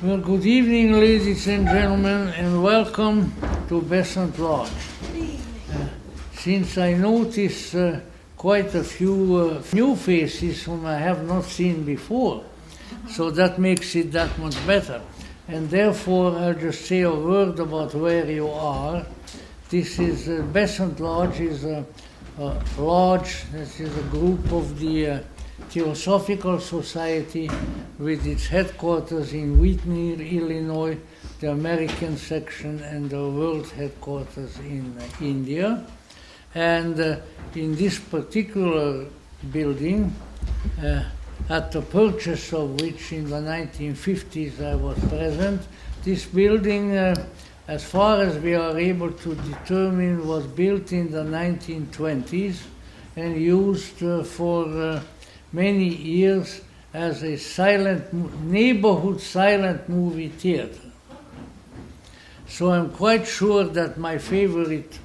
Well, good evening, ladies and gentlemen, and welcome to Besant Lodge. Since I notice quite a few new faces whom I have not seen before, so that makes it that much better. And therefore, I'll just say a word about where you are. This is Besant Lodge is a lodge. This is a group of the Theosophical Society with its headquarters in Whitney, Illinois, the American section, and the world headquarters in India. And in this particular building, at the purchase of which in the 1950s I was present, this building, as far as we are able to determine, was built in the 1920s and used for many years as a neighborhood silent movie theater. So I'm quite sure that my favorite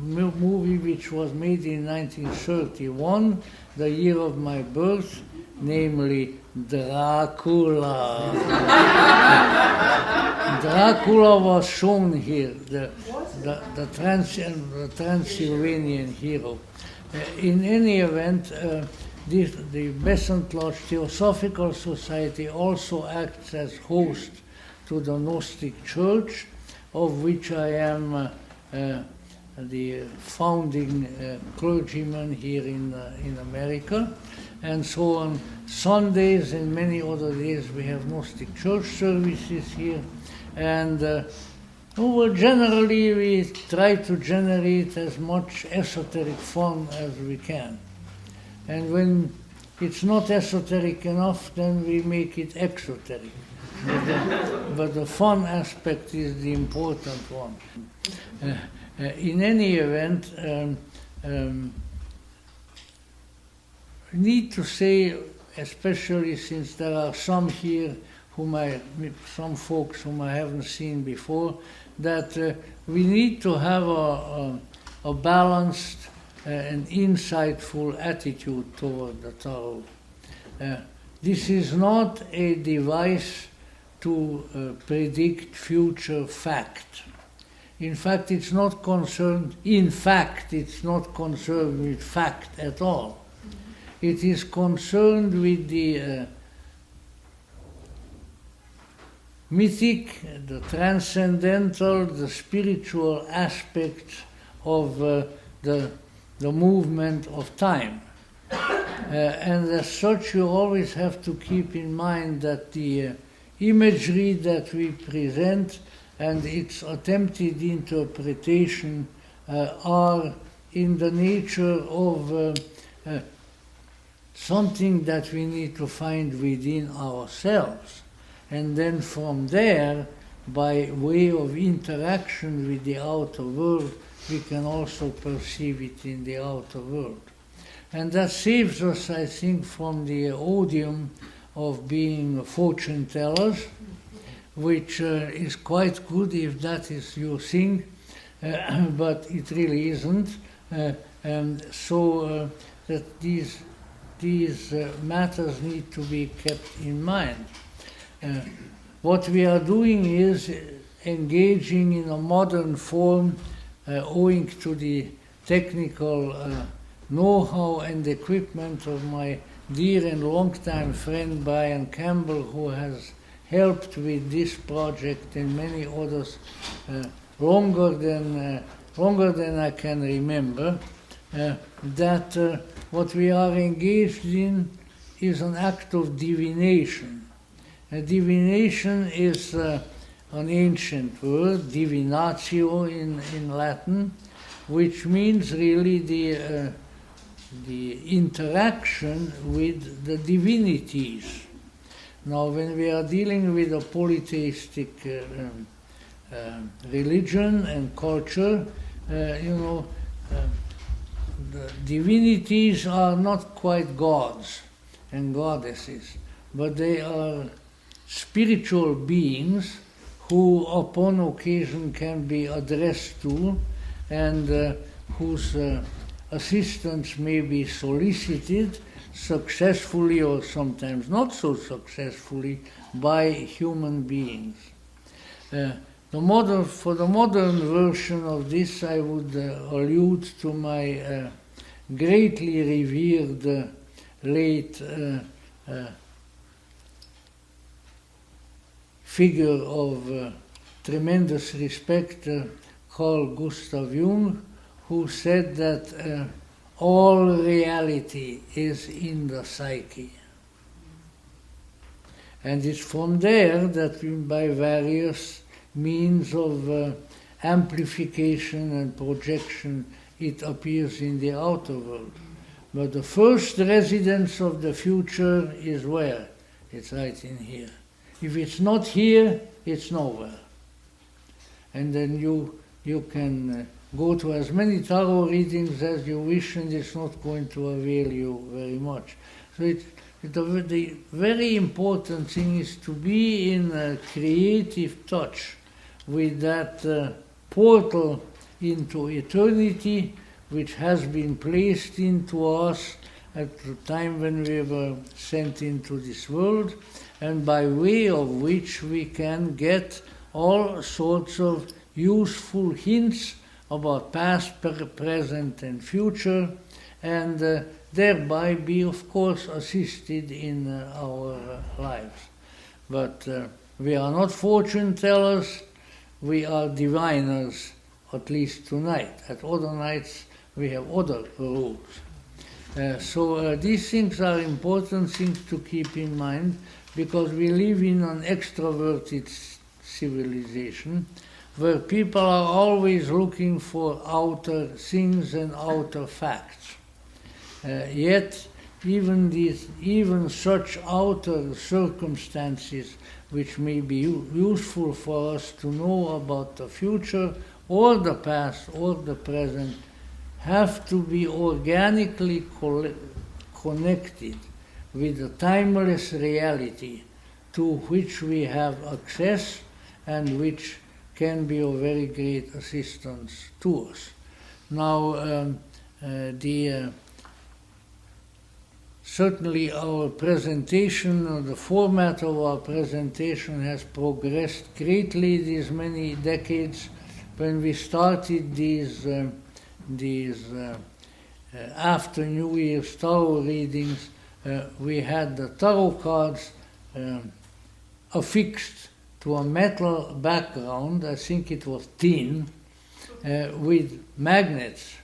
movie, which was made in 1931, the year of my birth, namely Dracula. Dracula was shown here, the Transylvanian hero. In any event, the Besant Lodge Theosophical Society also acts as host to the Gnostic Church, of which I am the founding clergyman here in America. And so on Sundays and many other days we have Gnostic Church services here. And generally we try to generate as much esoteric fun as we can. And when it's not esoteric enough, then we make it exoteric. But the fun aspect is the important one. In any event, I need to say, especially since there are some here some folks whom I haven't seen before, that we need to have a balanced an insightful attitude toward the Tarot. This is not a device to predict future fact. In fact, it's not concerned with fact at all. It is concerned with the mythic, the transcendental, the spiritual aspects of the movement of time. And as such, you always have to keep in mind that the imagery that we present and its attempted interpretation are in the nature of something that we need to find within ourselves. And then from there, by way of interaction with the outer world, we can also perceive it in the outer world. And that saves us, I think, from the odium of being fortune tellers, which is quite good if that is your thing, but it really isn't. And so that these matters need to be kept in mind. What we are doing is engaging in a modern form owing to the technical know-how and equipment of my dear and longtime friend Brian Campbell, who has helped with this project and many others longer than I can remember, that what we are engaged in is an act of divination. Divination is an ancient word, divinatio in Latin, which means really the interaction with the divinities. Now, when we are dealing with a polytheistic religion and culture, the divinities are not quite gods and goddesses, but they are spiritual beings who upon occasion can be addressed to and whose assistance may be solicited successfully or sometimes not so successfully by human beings. For the modern version of this, I would allude to my greatly revered late figure of tremendous respect, Carl Gustav Jung, who said that all reality is in the psyche. And it's from there that we, by various means of amplification and projection, it appears in the outer world. But the first residence of the future is where? It's right in here. If it's not here, it's nowhere. And then you can go to as many tarot readings as you wish, and it's not going to avail you very much. So the very important thing is to be in a creative touch with that portal into eternity, which has been placed into us at the time when we were sent into this world, and by way of which we can get all sorts of useful hints about past, present, and future, and thereby be, of course, assisted in our lives. But we are not fortune tellers, we are diviners, at least tonight. At other nights, we have other rules. So these things are important things to keep in mind, because we live in an extroverted civilization where people are always looking for outer things and outer facts. Yet, even such outer circumstances which may be useful for us to know about the future or the past or the present have to be organically connected with the timeless reality to which we have access and which can be of very great assistance to us. Now, certainly our presentation, the format of our presentation has progressed greatly these many decades. When we started these after New Year's tarot readings, we had the tarot cards affixed to a metal background, I think it was tin, with magnets.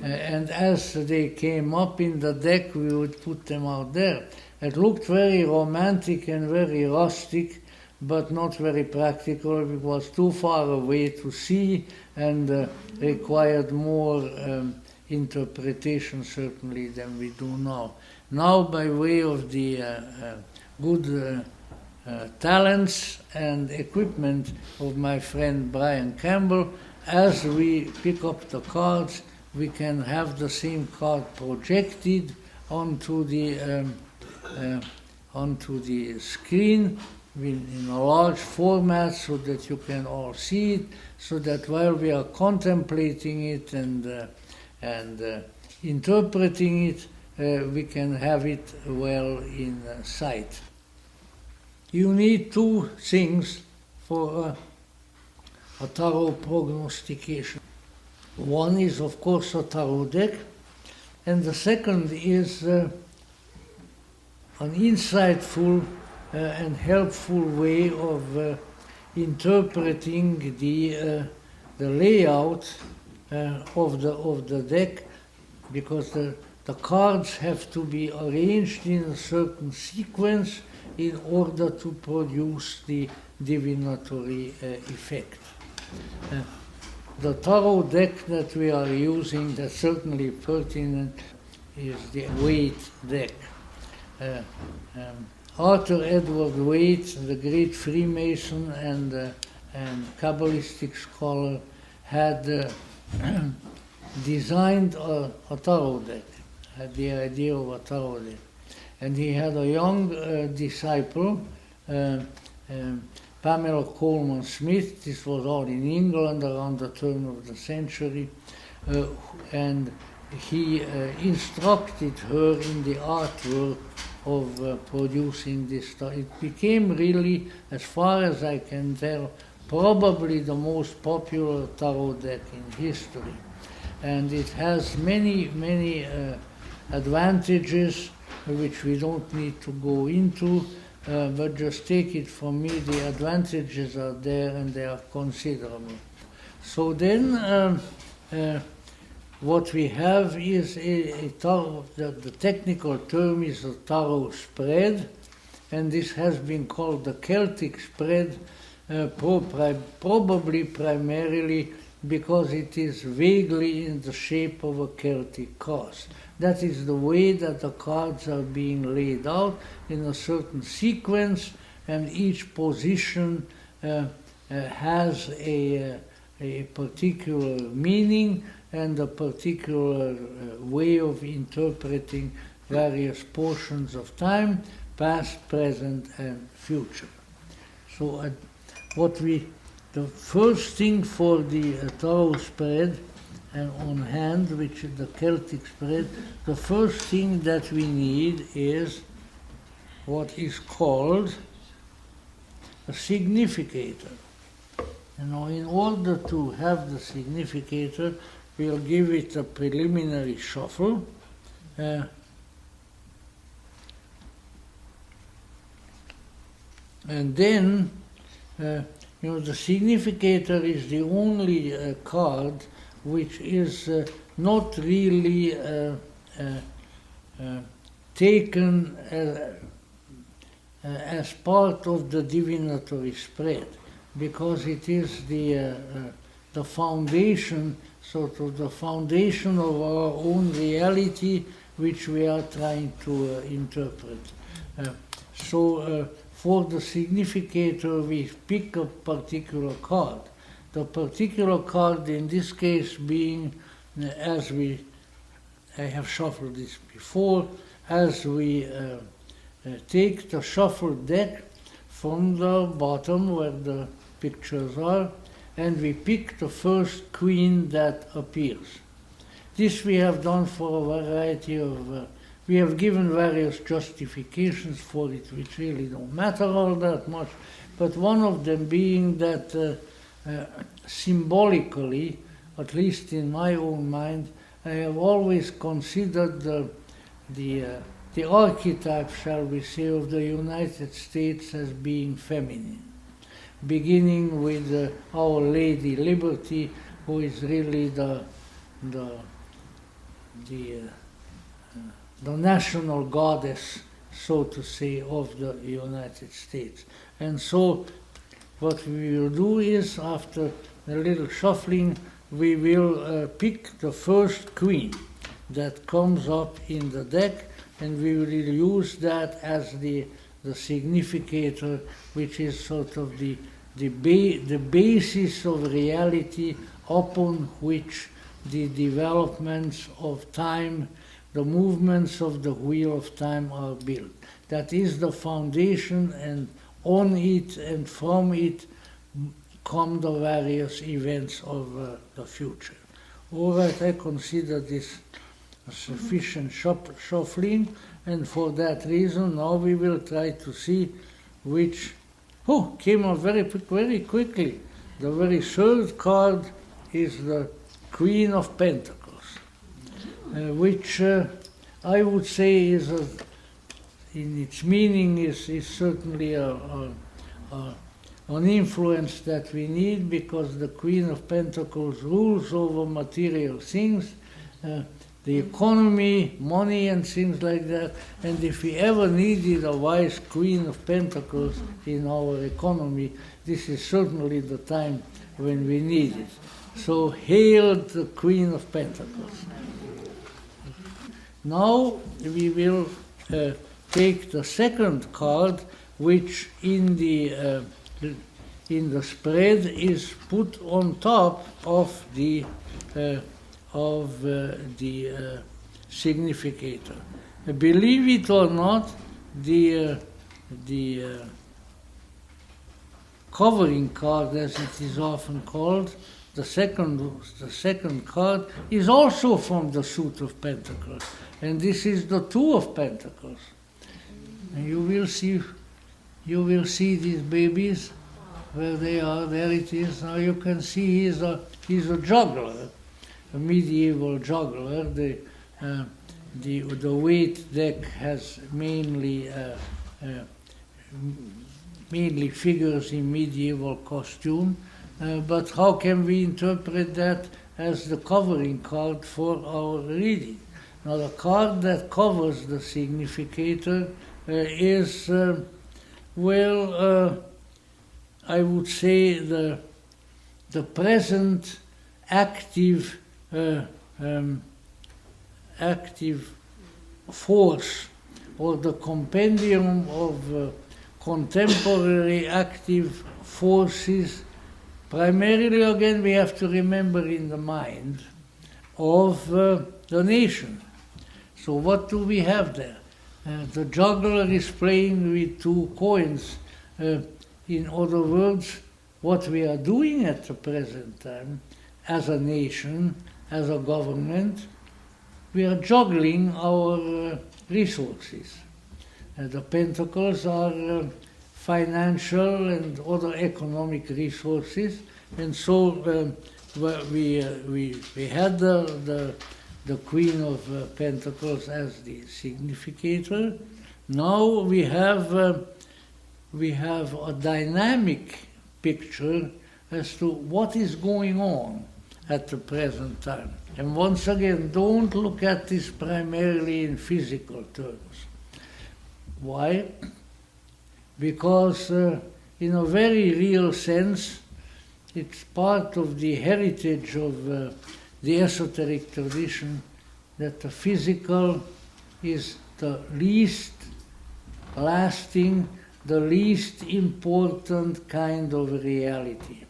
And as they came up in the deck, we would put them out there. It looked very romantic and very rustic, but not very practical. It was too far away to see and required more interpretation, certainly, than we do now. Now, by way of the good talents and equipment of my friend Brian Campbell, as we pick up the cards, we can have the same card projected onto the screen in a large format so that you can all see it, so that while we are contemplating it and interpreting it, we can have it well in sight. You need two things for a tarot prognostication. One is, of course, a tarot deck, and the second is an insightful and helpful way of interpreting the layout of the deck, because the cards have to be arranged in a certain sequence in order to produce the divinatory effect. The tarot deck that we are using, that's certainly pertinent, is the Waite deck. Arthur Edward Waite, the great Freemason and Kabbalistic scholar, had designed a tarot deck, had the idea of a tarot deck. And he had a young disciple, Pamela Coleman Smith. This was all in England around the turn of the century, and he instructed her in the artwork of producing this tarot. It became really, as far as I can tell, probably the most popular tarot deck in history. And it has many, many advantages which we don't need to go into, but just take it from me, the advantages are there and they are considerable. So then what we have is a tarot, the technical term is a tarot spread, and this has been called the Celtic spread, probably primarily because it is vaguely in the shape of a Celtic cross. That is the way that the cards are being laid out in a certain sequence, and each position has a particular meaning and a particular way of interpreting various portions of time, past, present, and future. So the first thing for the tarot spread and on hand, which is the Celtic spread, the first thing that we need is what is called a significator. In order to have the significator, we'll give it a preliminary shuffle. And then, the significator is the only card which is not really taken as part of the divinatory spread, because it is the foundation, sort of the foundation of our own reality, which we are trying to interpret. So for the significator, we pick a particular card. The particular card in this case being, I have shuffled this before, as we take the shuffled deck from the bottom where the pictures are, and we pick the first queen that appears. This we have done for a variety of, we have given various justifications for it, which really don't matter all that much, but one of them being that symbolically, at least in my own mind, I have always considered the archetype, shall we say, of the United States as being feminine, beginning with Our Lady Liberty, who is really the national goddess, so to say, of the United States. And so what we will do is, after a little shuffling, we will pick the first queen that comes up in the deck, and we will use that as the significator, which is sort of the basis of reality upon which the developments of time, the movements of the wheel of time are built. That is the foundation, and on it and from it come the various events of the future. All right, I consider this a sufficient shuffling, and for that reason now we will try to see which came up very quickly. The very third card is the Queen of Pentacles, which I would say is, in its meaning, is certainly an influence that we need, because the Queen of Pentacles rules over material things, the economy, money, and things like that. And if we ever needed a wise Queen of Pentacles in our economy, this is certainly the time when we need it. So hail the Queen of Pentacles. Now we will take the second card, which in the spread is put on top of the significator. Believe it or not, the covering card, as it is often called, the second card is also from the suit of Pentacles, and this is the Two of Pentacles. And you will see these babies where they are. There it is. Now you can see he's a juggler, a medieval juggler. The weight deck has mainly figures in medieval costume, but how can we interpret that as the covering card for our reading? Now the card that covers the significator is, I would say the present active force, or the compendium of contemporary active forces, primarily, again, we have to remember in the mind of the nation. So what do we have there? The juggler is playing with two coins. In other words, what we are doing at the present time, as a nation, as a government, we are juggling our resources. The Pentacles are financial and other economic resources, and so we had the Queen of Pentacles as the significator. Now we have a dynamic picture as to what is going on at the present time. And once again, don't look at this primarily in physical terms. Why? Because in a very real sense, it's part of the heritage of the esoteric tradition that the physical is the least lasting, the least important kind of reality.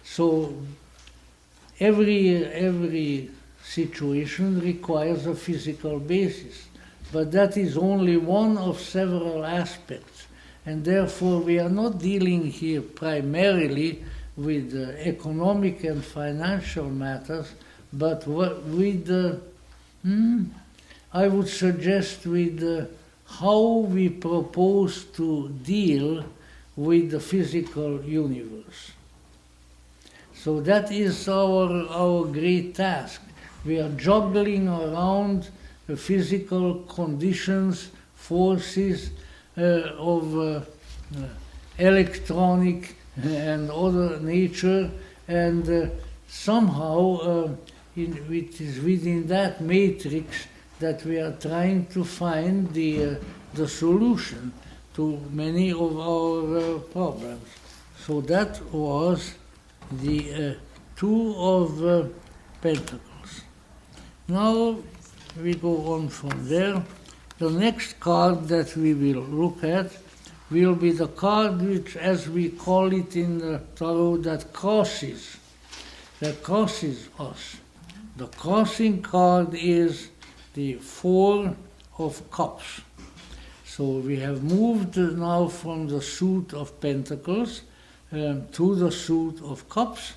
So every situation requires a physical basis, but that is only one of several aspects, and therefore we are not dealing here primarily with economic and financial matters, but with, I would suggest, with how we propose to deal with the physical universe. So that is our great task. We are juggling around the physical conditions, forces of electronic and other nature, and somehow it is within that matrix that we are trying to find the solution to many of our problems. So that was the Two of Pentacles. Now we go on from there. The next card that we will look at will be the card which, as we call it in the tarot, that crosses us. The crossing card is the Four of Cups. So we have moved now from the suit of Pentacles to the suit of Cups.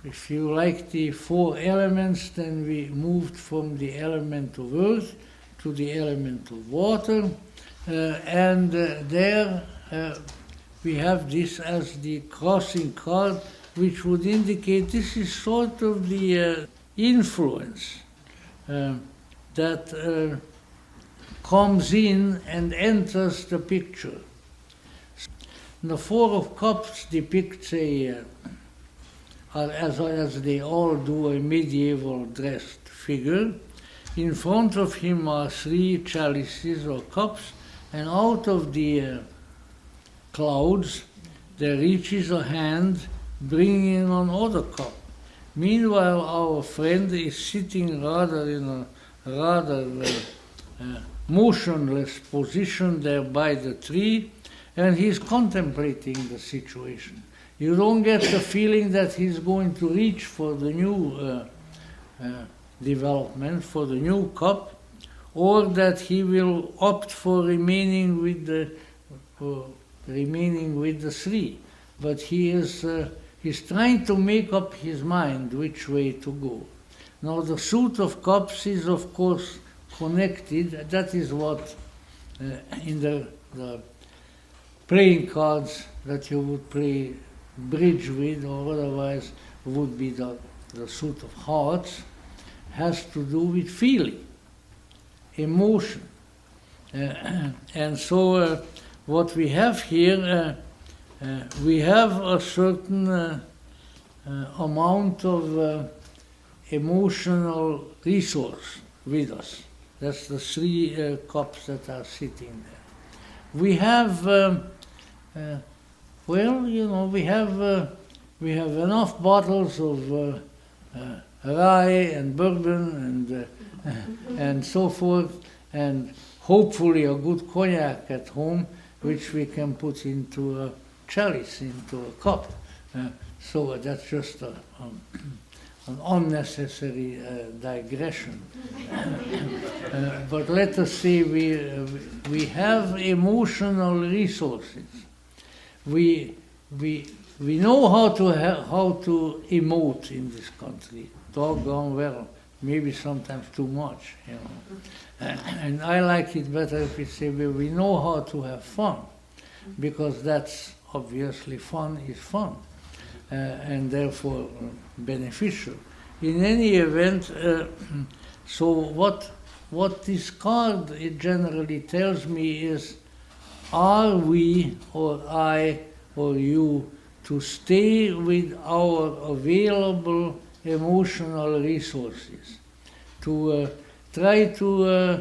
If you like the four elements, then we moved from the element of earth to the element of water, and there we have this as the crossing card, which would indicate this is sort of the influence that comes in and enters the picture. The Four of Cups depicts as they all do, a medieval dressed figure. In front of him are three chalices or cups, and out of the clouds there reaches a hand bringing another cup. Meanwhile, our friend is sitting rather in a motionless position there by the tree, and he's contemplating the situation. You don't get the feeling that he's going to reach for the new development, for the new cup, or that he will opt for remaining with the three. But he's He's trying to make up his mind which way to go. Now the suit of cups is of course connected. That is what in the playing cards that you would play bridge with, or otherwise would be the suit of hearts, has to do with feeling, emotion. And so what we have here, we have a certain amount of emotional resource with us. That's the three cups that are sitting there. We have, we have enough bottles of rye and bourbon and so forth, and hopefully a good cognac at home, which we can put into a chalice, into a cup. So that's just an unnecessary digression. But let us say we have emotional resources. We know how to emote in this country, doggone well, maybe sometimes too much, you know. And I like it better if we say we know how to have fun, because that's obviously fun is fun, and therefore beneficial. In any event, so what this card it generally tells me is, are we, or I, or you, to stay with our available emotional resources, to try to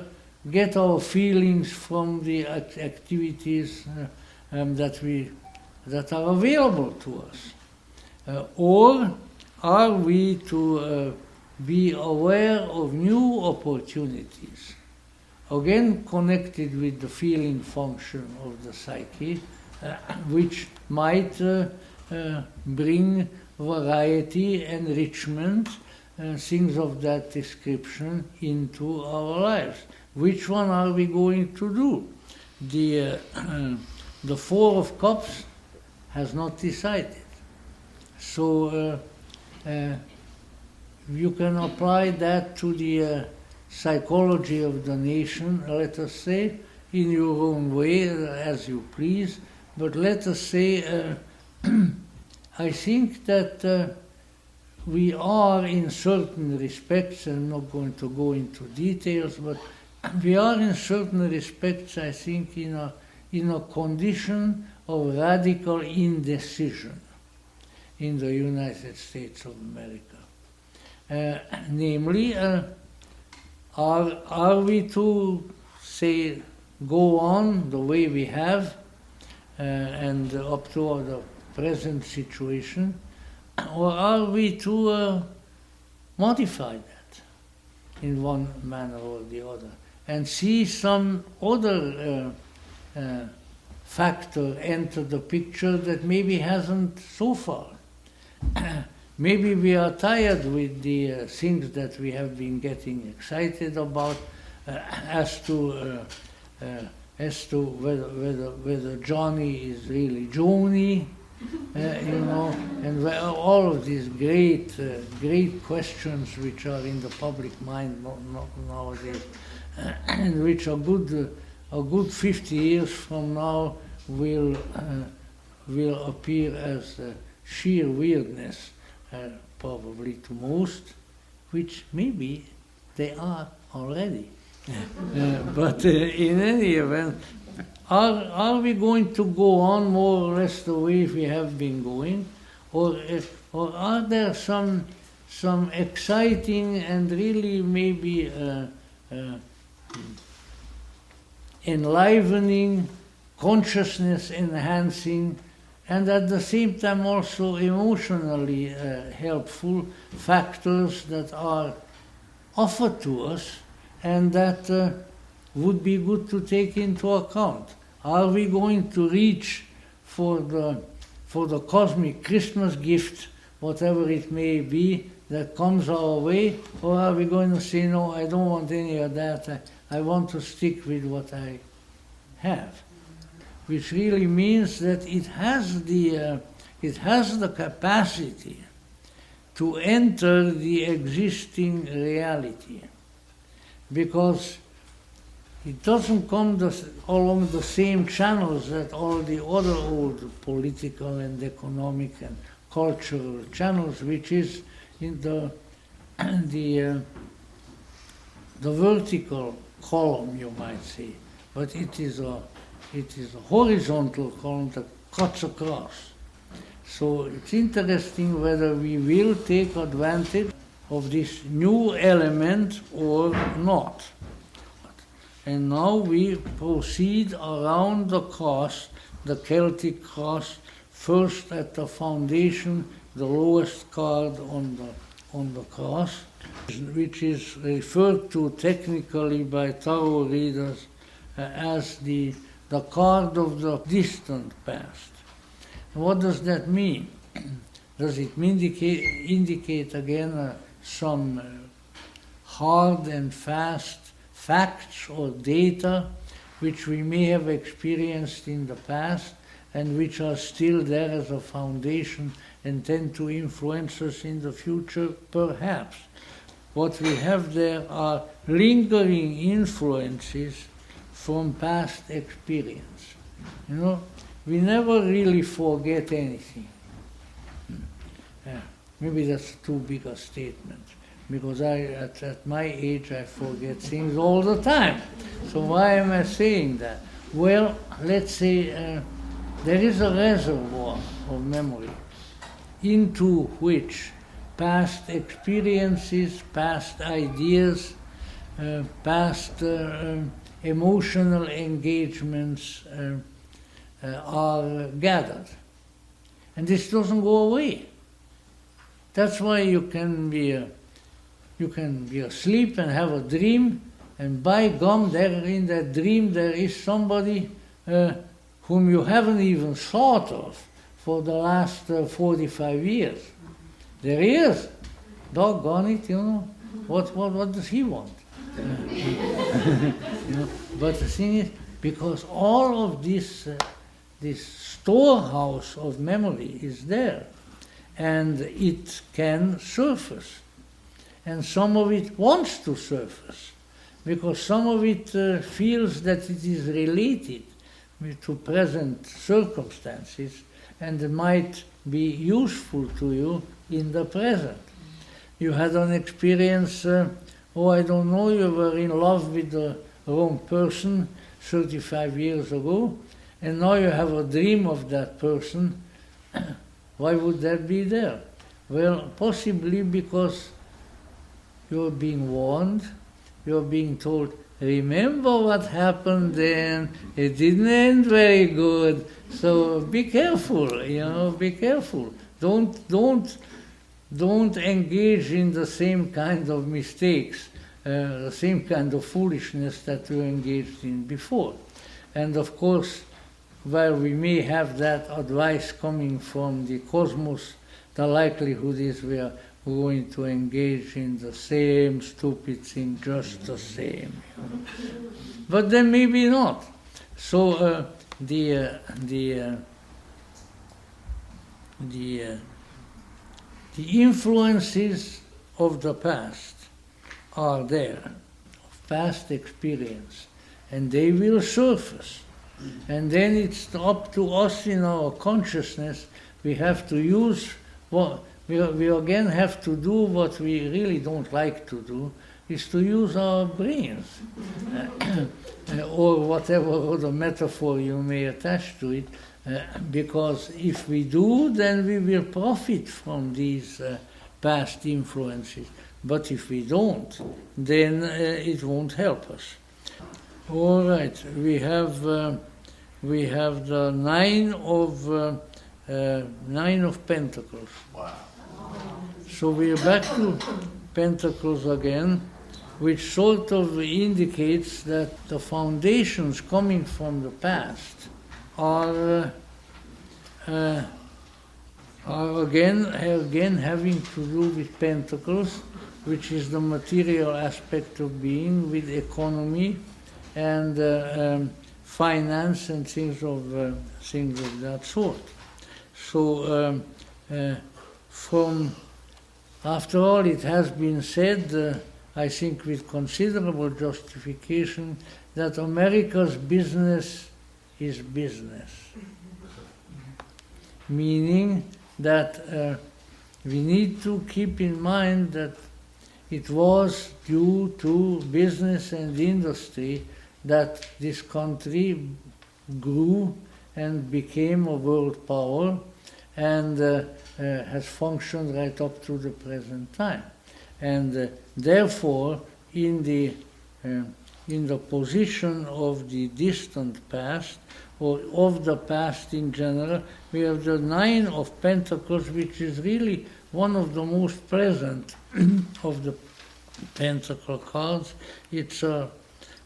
get our feelings from the activities that are available to us, or are we to be aware of new opportunities, again connected with the feeling function of the psyche, which might bring variety, enrichment, things of that description into our lives. Which one are we going to do? The Four of Cups has not decided. So you can apply that to the psychology of the nation, let us say, in your own way, as you please. But let us say, I think that we are in certain respects, I'm not going to go into details, but we are in certain respects, I think, in a condition of radical indecision in the United States of America. Namely, are we to, say, go on the way we have and up to the present situation, or are we to modify that in one manner or the other and see some other factor enter the picture that maybe hasn't so far? Maybe we are tired with the things that we have been getting excited about as to whether Johnny is really Joni, you know, and all of these great questions which are in the public mind nowadays, and which a good 50 years from now will appear as sheer weirdness, probably to most, which maybe they are already. But in any event, are we going to go on more or less the way we have been going, or are there some exciting and really maybe enlivening, consciousness enhancing, and at the same time also emotionally helpful factors that are offered to us and that would be good to take into account? Are we going to reach for the cosmic Christmas gift, whatever it may be, that comes our way, or are we going to say, no, I don't want any of that, I want to stick with what I have? Which really means that it has it has the capacity to enter the existing reality, because it doesn't come along the same channels that all the other old political and economic and cultural channels, which is in the vertical column, you might say, but it is a horizontal column that cuts across. So it's interesting whether we will take advantage of this new element or not. And now we proceed around the cross, the Celtic cross, first at the foundation, the lowest card on the cross, which is referred to technically by tarot readers as the card of the distant past. What does that mean? Does it indicate again some hard and fast facts or data which we may have experienced in the past and which are still there as a foundation and tend to influence us in the future? Perhaps. What we have there are lingering influences from past experience. You know, we never really forget anything. Maybe that's too big a statement, because at my age I forget things all the time. So why am I saying that? Well, let's say there is a reservoir of memory into which past experiences, past ideas, past emotional engagements are gathered. And this doesn't go away. That's why you can be asleep and have a dream, and by gum, there in that dream there is somebody whom you haven't even thought of for the last 45 years. There he is. Doggone it, you know. What does he want? You know? But the thing is, because all of this storehouse of memory is there, and it can surface. And some of it wants to surface, because some of it feels that it is related to present circumstances and might be useful to you in the present. You had an experience, I don't know, you were in love with the wrong person 35 years ago, and now you have a dream of that person. Why would that be there? Well, possibly because you're being warned, you're being told, remember what happened then, it didn't end very good, so be careful, you know, be careful. Don't engage in the same kind of mistakes, the same kind of foolishness that you engaged in before. And of course, while we may have that advice coming from the cosmos, the likelihood is we are going to engage in the same stupid thing just the same. You know? But then maybe not. So the influences of the past are there, of past experience, and they will surface. And then it's up to us in our consciousness. We have to use we again have to do what we really don't like to do, is to use our brains, or whatever other metaphor you may attach to it, because if we do, then we will profit from these past influences. But if we don't, then it won't help us. All right, we have the Nine of Pentacles. Wow. So we are back to Pentacles again, which sort of indicates that the foundations coming from the past are again having to do with Pentacles, which is the material aspect of being, with economy and finance and things of that sort. So after all, it has been said, I think with considerable justification, that America's business is business. Meaning that we need to keep in mind that it was due to business and industry that this country grew and became a world power, and has functioned right up to the present time. And therefore, in the position of the distant past, or of the past in general, we have the Nine of Pentacles, which is really one of the most present of the Pentacle cards. It's a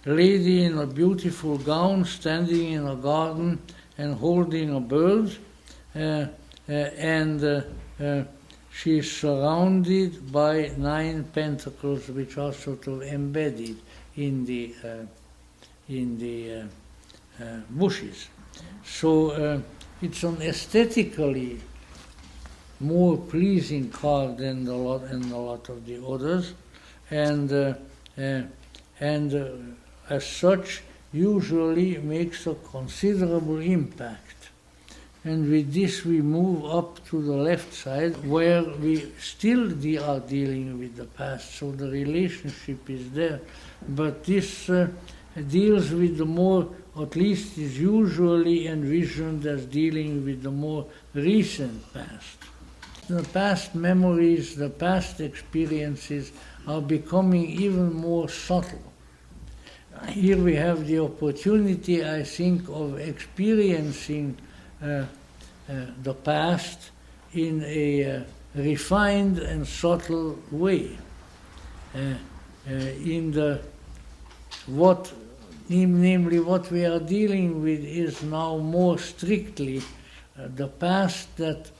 lady in a beautiful gown standing in a garden and holding a bird, and she's surrounded by 9 pentacles, which are sort of embedded in the bushes. So it's an aesthetically more pleasing card than a lot of the others, and as such usually makes a considerable impact. And with this we move up to the left side, where we still are dealing with the past, so the relationship is there. But this deals with the more, at least is usually envisioned as dealing with the more recent past. The past memories, the past experiences are becoming even more subtle. Here we have the opportunity, I think, of experiencing the past in a refined and subtle way. Namely, what we are dealing with is now more strictly the past that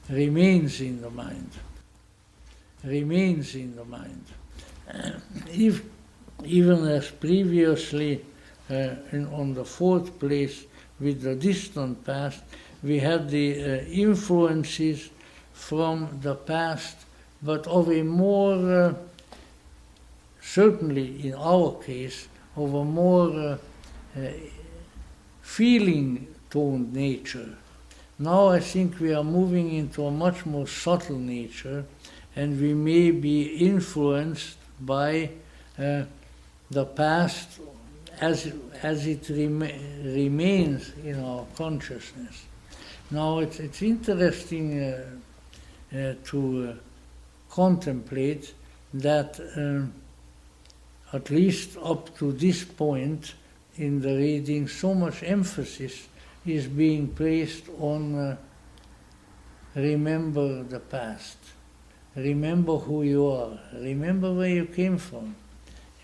remains in the mind. Remains in the mind. Even as previously on the 4th place, with the distant past, we had the influences from the past, but of a more, certainly in our case, of a more feeling-toned nature. Now I think we are moving into a much more subtle nature, and we may be influenced by the past as it remains in our consciousness. Now it's interesting to contemplate that at least up to this point in the reading, so much emphasis is being placed on remember the past, remember who you are, remember where you came from.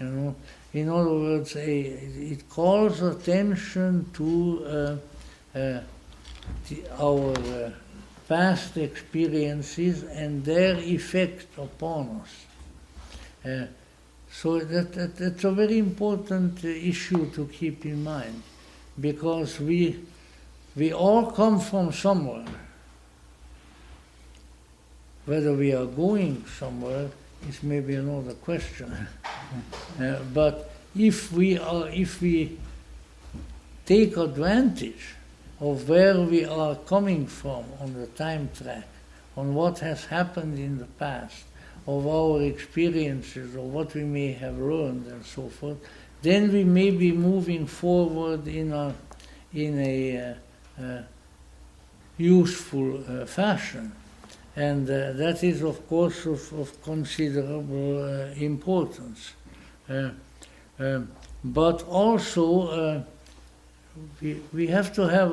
You know, in other words, it calls attention to our past experiences and their effect upon us. So that's a very important issue to keep in mind, because we all come from somewhere. Whether we are going somewhere is maybe another question. But if we take advantage of where we are coming from on the time track, on what has happened in the past, of our experiences, or what we may have learned and so forth, then we may be moving forward in a useful fashion. And that is, of course, of considerable importance. But also, we have to have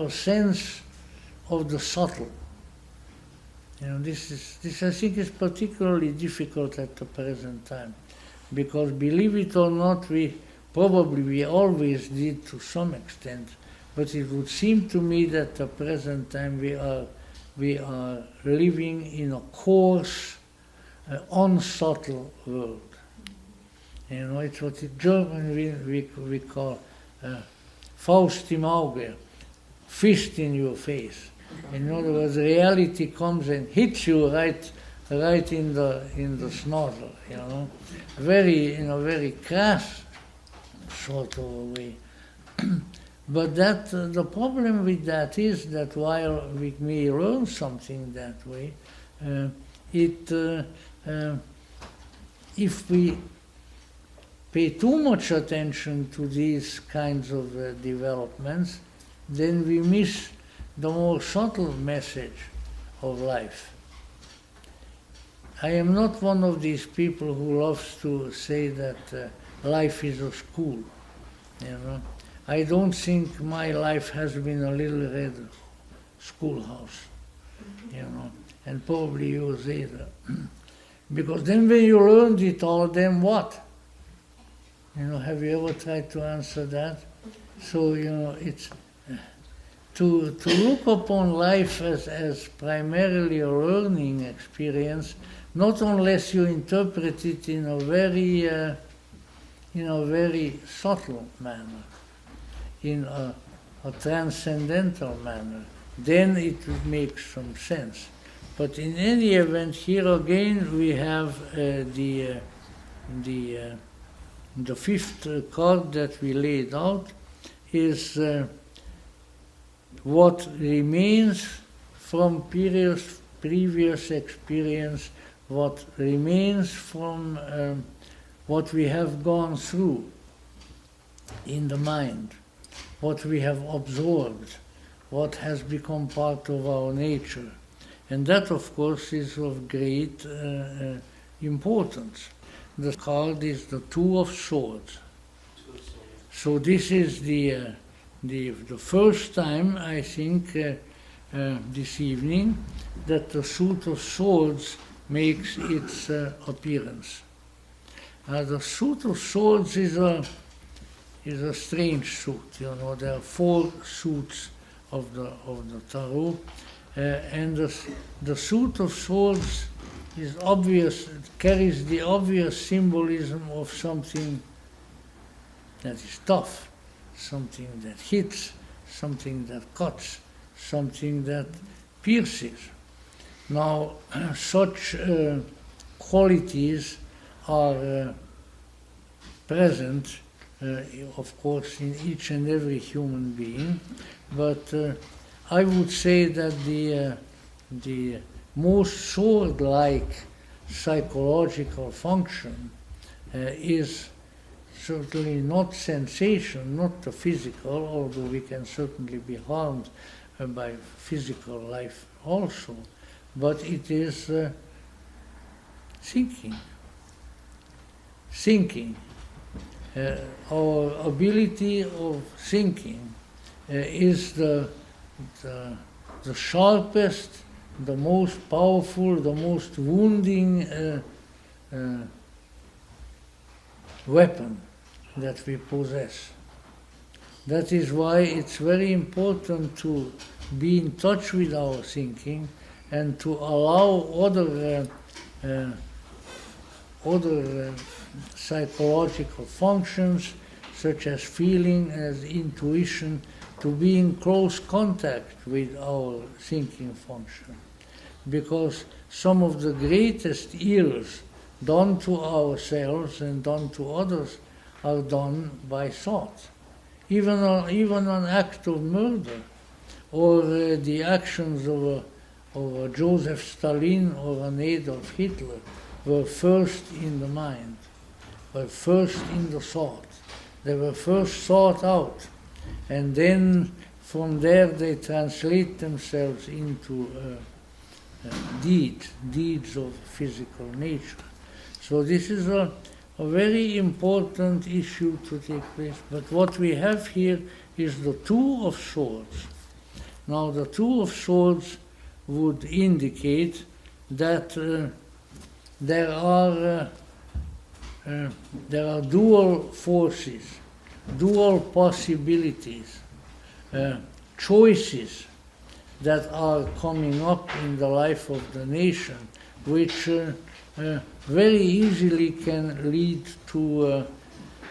a sense of the subtle. You know, this I think is particularly difficult at the present time, because believe it or not, we always did to some extent. But it would seem to me that at the present time we are living in a coarse, unsubtle world. You know, it's what in German we call Faust im Auge, fist in your face. In other words, reality comes and hits you right in the snozzle, you know, very in a very crass sort of a way. But that the problem with that is that while we may learn something that way, if we pay too much attention to these kinds of developments, then we miss the more subtle message of life. I am not one of these people who loves to say that life is a school, you know. I don't think my life has been a little red schoolhouse, you know, and probably yours either. Because then when you learned it all, then what? You know, have you ever tried to answer that? So, you know, it's to look upon life as primarily a learning experience, not unless you interpret it in a very subtle manner, in a transcendental manner, then it makes some sense. But in any event, here again we have the fifth card that we laid out is what remains from previous experience, what remains from what we have gone through in the mind, what we have absorbed, what has become part of our nature. And that, of course, is of great importance. The card is the Two of Swords. So this is the first time, I think, this evening, that the Suit of Swords makes its appearance. The Suit of Swords is a strange suit. You know, there are 4 suits of the tarot, and the Suit of Swords is obvious. It carries the obvious symbolism of something that is tough, something that hits, something that cuts, something that pierces. Now, such qualities are present, of course, in each and every human being, but I would say that the most sword-like psychological function is certainly not sensation, not the physical, although we can certainly be harmed by physical life also, but it is thinking. Thinking. Our ability of thinking is the sharpest, the most powerful, the most wounding weapon that we possess. That is why it's very important to be in touch with our thinking and to allow other psychological functions, such as feeling, as intuition, to be in close contact with our thinking function. Because some of the greatest ills done to ourselves and done to others are done by thought. Even an act of murder, or the actions of a Joseph Stalin or an Adolf Hitler were first in the mind, were first in the thought. They were first thought out, and then from there they translate themselves into deeds of physical nature. So this is a very important issue to take place. But what we have here is the Two of Swords. Now the Two of Swords would indicate that there are dual forces, dual possibilities, choices that are coming up in the life of the nation, which very easily can lead to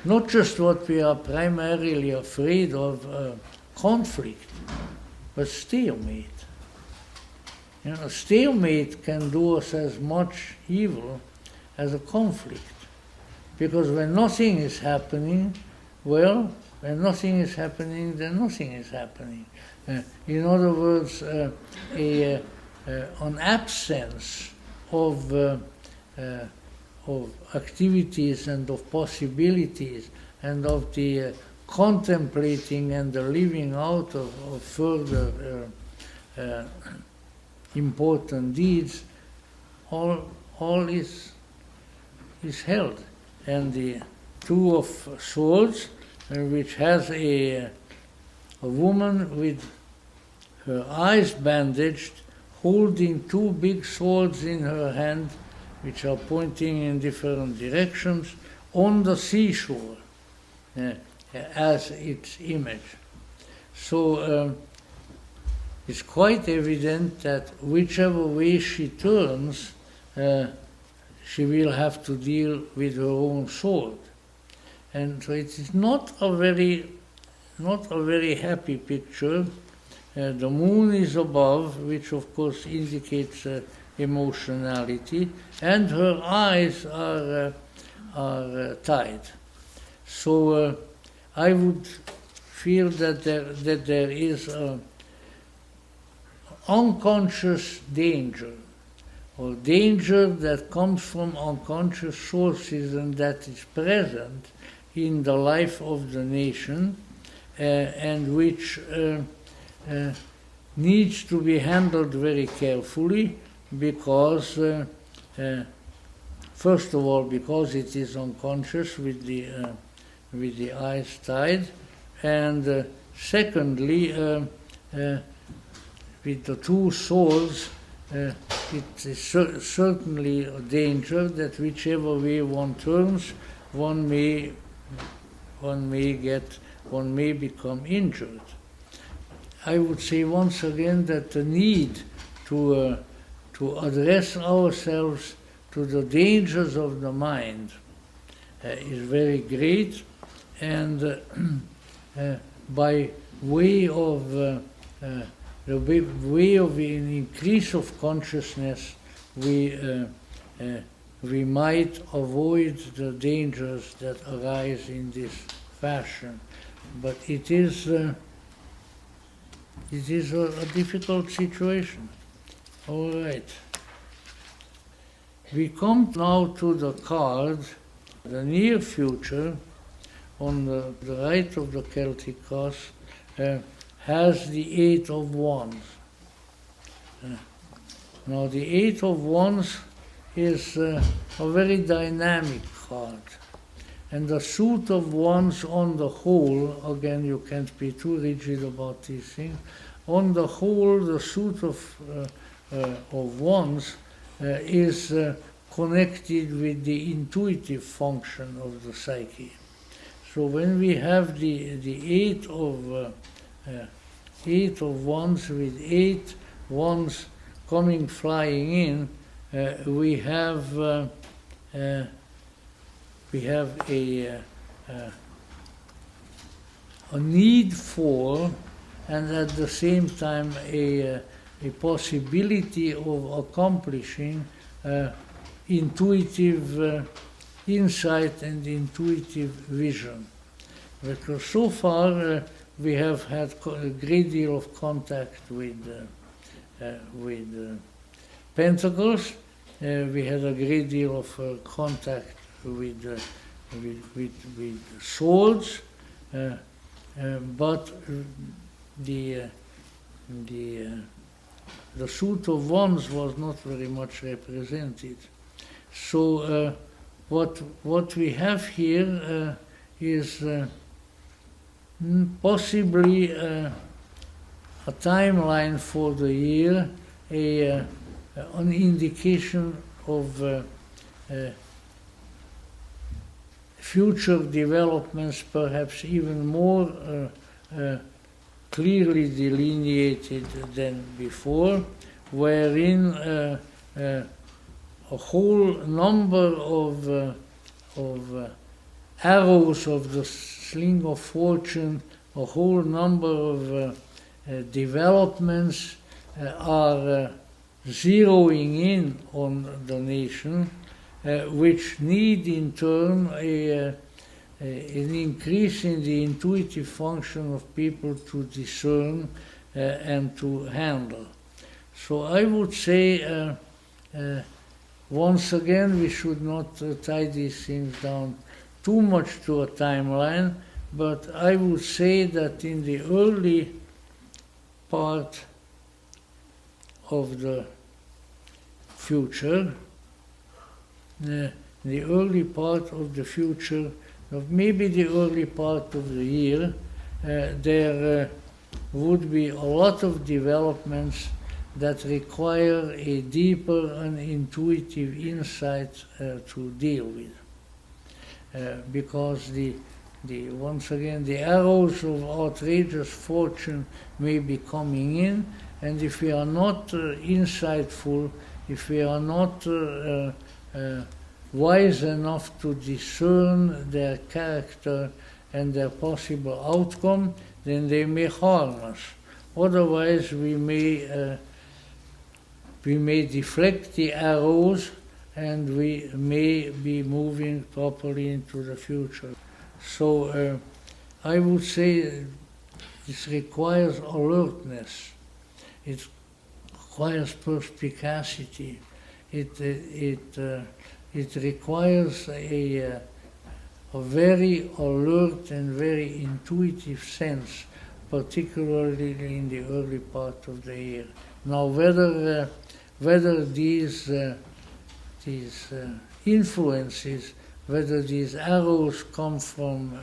not just what we are primarily afraid of, conflict, but stalemate. You know, stalemate can do us as much evil as a conflict. Because when nothing is happening, well, when nothing is happening, then nothing is happening. In other words, an absence of activities and of possibilities and of the contemplating and the living out of further important deeds, all is held. And the Two of Swords, which has a woman with her eyes bandaged, holding two big swords in her hand, which are pointing in different directions, on the seashore, as its image. So it's quite evident that whichever way she turns, she will have to deal with her own sword. And so it is not a very happy picture. The moon is above, which of course indicates emotionality, and her eyes are tied. So I would feel that there is an unconscious danger, or danger that comes from unconscious sources and that is present in the life of the nation, and which needs to be handled very carefully, because first of all, because it is unconscious with the eyes tied, and secondly, with the two swords, it is certainly a danger that whichever way one turns, one may become injured. I would say once again that the need to address ourselves to the dangers of the mind is very great, and by way of an increase of consciousness, we might avoid the dangers that arise in this fashion. But it is a difficult situation. All right. We come now to the card, the near future, on the right of the Celtic cross, has the Eight of Wands. Now the Eight of Wands is a very dynamic card. And the suit of wands on the whole, again you can't be too rigid about these things, on the whole the suit of wands is connected with the intuitive function of the psyche. So when we have the Eight of Wands with 8 wands coming flying in, we have a need for, and at the same time a possibility of accomplishing intuitive insight and intuitive vision. Because so far we have had a great deal of contact with pentacles. We had a great deal of contact with swords, but the suit of wands was not very much represented. So what we have here is possibly a timeline for the year, an indication of future developments, perhaps even more clearly delineated than before, wherein a whole number of arrows of the sling of fortune, a whole number of developments are zeroing in on the nation, which need in turn an increase in the intuitive function of people to discern and to handle. So I would say, once again, we should not tie these things down too much to a timeline, but I would say that in the early part of the future, maybe the early part of the year, there would be a lot of developments that require a deeper and intuitive insight to deal with. Because once again, the arrows of outrageous fortune may be coming in, and if we are not insightful, if we are not wise enough to discern their character and their possible outcome, then they may harm us. Otherwise, we may deflect the arrows, and we may be moving properly into the future. So I would say this requires alertness. It requires perspicacity. It requires a very alert and very intuitive sense, particularly in the early part of the year. Now, whether these influences, whether these arrows come from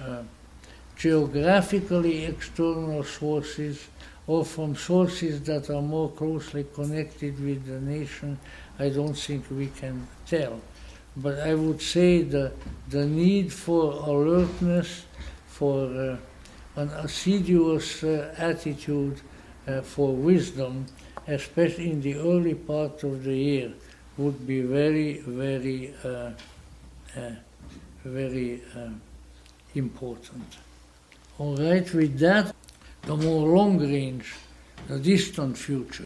geographically external sources or from sources that are more closely connected with the nation, I don't think we can tell. But I would say the need for alertness, for an assiduous attitude for wisdom, especially in the early part of the year, would be very, very, very important. All right, with that, the more long range, the distant future.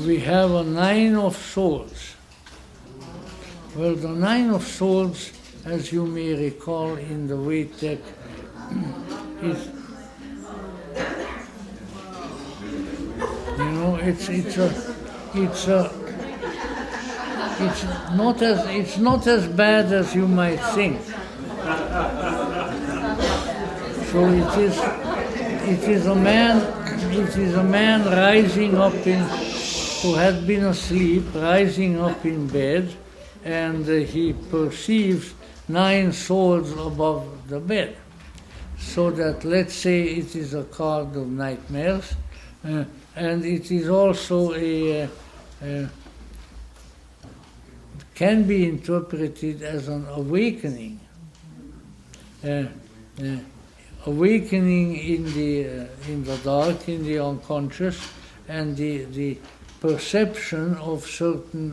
We have a Nine of Swords. Well, the Nine of Swords, as you may recall in the Vedic deck, is, it's not as bad as you might think. So it is a man rising up who had been asleep, rising up in bed, and he perceives 9 swords above the bed. So that, let's say, it is a card of nightmares, and it is also can be interpreted as an awakening. Awakening in the dark, in the unconscious, and the perception of certain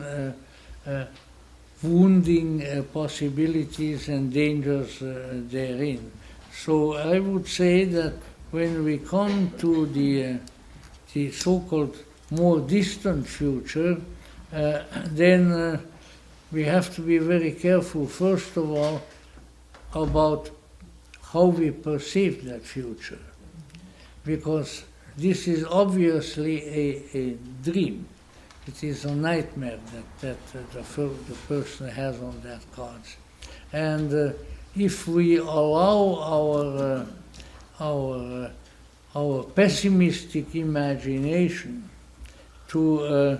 wounding possibilities and dangers therein. So I would say that when we come to the so-called more distant future, then we have to be very careful, first of all, about how we perceive that future. Because this is obviously a dream. It is a nightmare that the person has on that card. And if we allow our pessimistic imagination to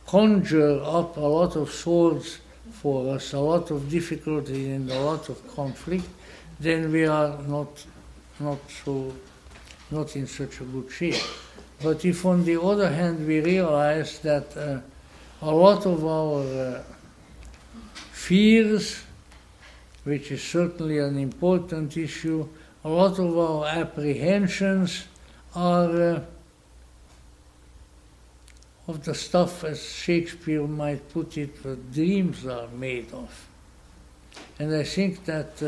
conjure up a lot of swords for us, a lot of difficulty and a lot of conflict, then we are not in such a good shape. But if on the other hand we realize that a lot of our fears, which is certainly an important issue, a lot of our apprehensions are of the stuff, as Shakespeare might put it, that dreams are made of. And I think that,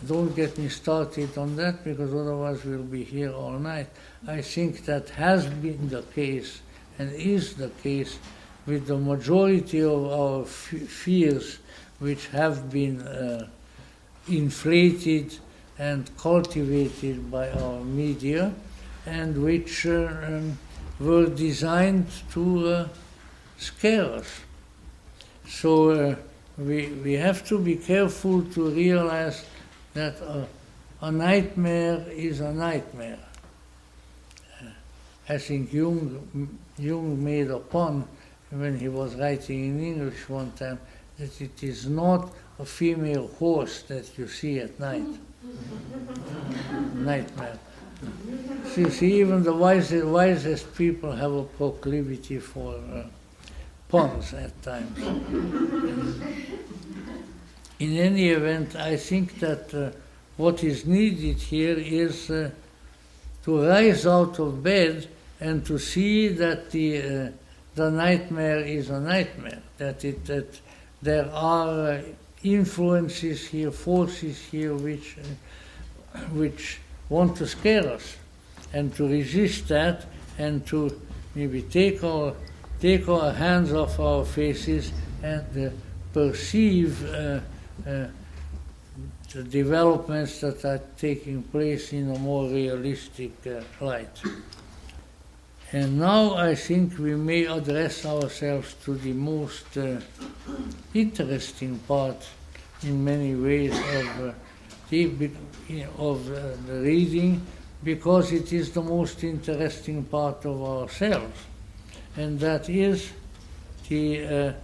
don't get me started on that, because otherwise we'll be here all night. I think that has been the case and is the case with the majority of our fears, which have been inflated and cultivated by our media, and which were designed to scare us. So we have to be careful to realize that a nightmare is a nightmare. I think Jung made a pun when he was writing in English one time, that it is not a female horse that you see at night. Nightmare. See, even the wisest people have a proclivity for puns at times. In any event, I think that what is needed here is to rise out of bed and to see that the nightmare is a nightmare, that there are influences here, forces here which want to scare us, and to resist that, and to maybe take our hands off our faces and perceive the developments that are taking place in a more realistic light. And now I think we may address ourselves to the most interesting part, in many ways, of the reading, because it is the most interesting part of ourselves, and that is the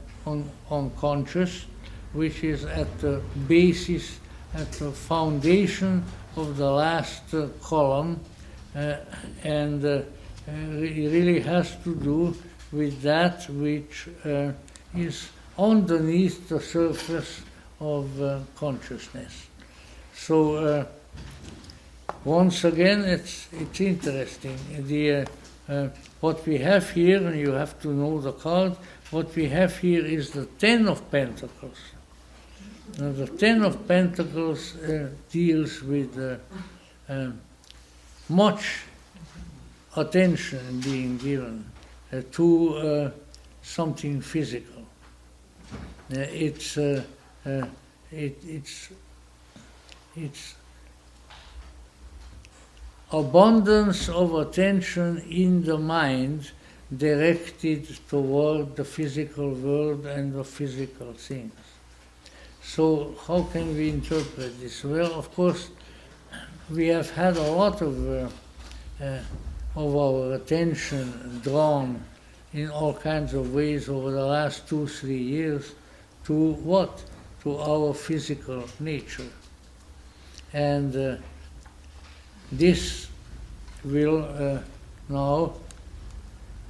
unconscious, which is at the basis, at the foundation of the last column, and it really has to do with that which is underneath the surface of consciousness. So once again, it's interesting. What we have here, and you have to know the card, what we have here is the Ten of Pentacles. Now, the Ten of Pentacles deals with much attention being given to something physical. It's abundance of attention in the mind directed toward the physical world and the physical things. So how can we interpret this? Well, of course, we have had a lot of our attention drawn in all kinds of ways over the last 2-3 years to what? To our physical nature. And this will now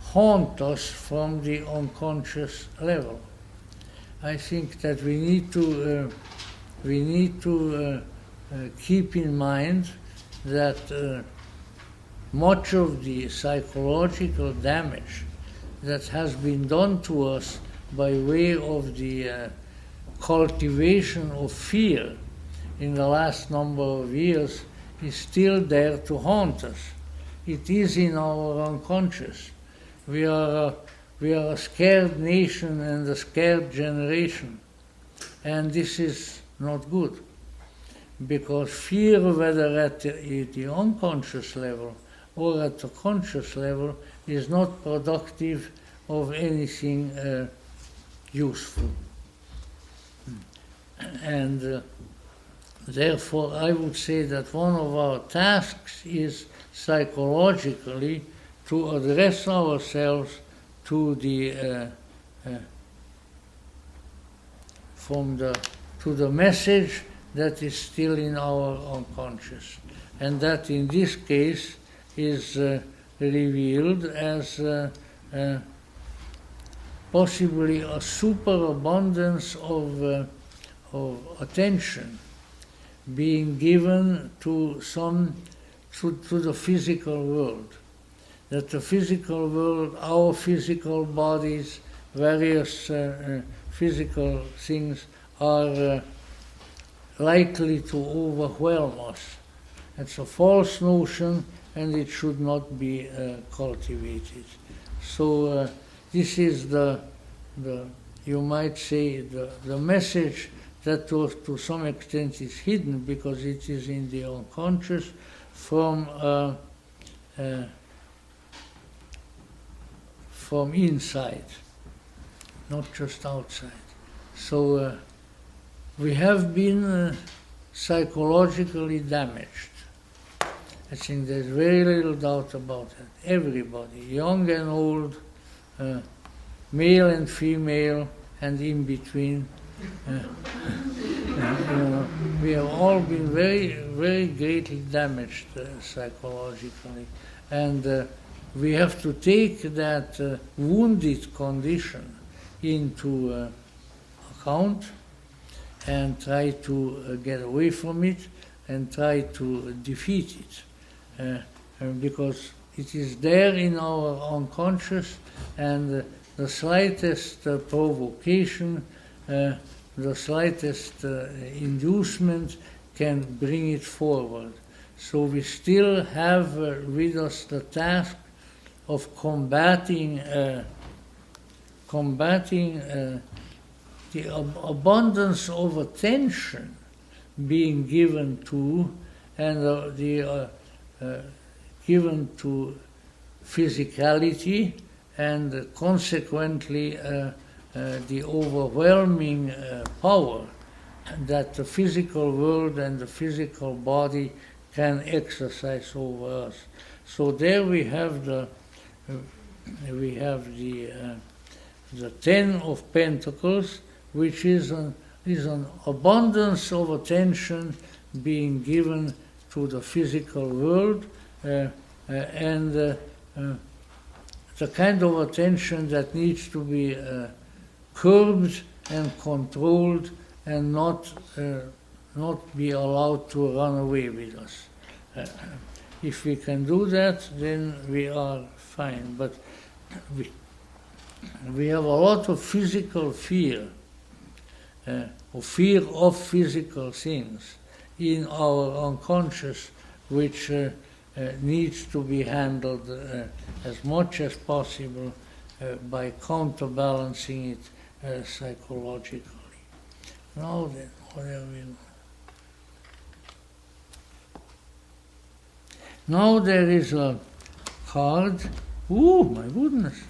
haunt us from the unconscious level. I think that we need to keep in mind that much of the psychological damage that has been done to us by way of the cultivation of fear in the last number of years is still there to haunt us. It is in our unconscious. We are a scared nation and a scared generation, and this is not good, because fear, whether at the unconscious level or at the conscious level, is not productive of anything useful. And therefore, I would say that one of our tasks is psychologically to address ourselves to the to the message that is still in our unconscious, and that in this case is revealed as possibly a superabundance of attention being given to the physical world. that the physical world, our physical bodies, various physical things are likely to overwhelm us. It's a false notion, and it should not be cultivated. So this is the you might say the message that to some extent is hidden because it is in the unconscious from inside, not just outside. So we have been psychologically damaged. I think there's very little doubt about that. Everybody, young and old, male and female, and in between. We have all been very, very greatly damaged psychologically. And we have to take that wounded condition into account and try to get away from it and try to defeat it. Because it is there in our unconscious, and the slightest provocation, the slightest inducement can bring it forward. So we still have with us the task of combating the abundance of attention being given to, and given to physicality, and consequently the overwhelming power that the physical world and the physical body can exercise over us. So there we have the Ten of Pentacles, which is an abundance of attention being given to the physical world, and the kind of attention that needs to be curbed and controlled, and not be allowed to run away with us. If we can do that, then we are fine. But we have a lot of physical fear, or fear of physical things in our unconscious, which needs to be handled as much as possible by counterbalancing it psychologically. Now then, what have we? Now there is a card. Ooh, my goodness!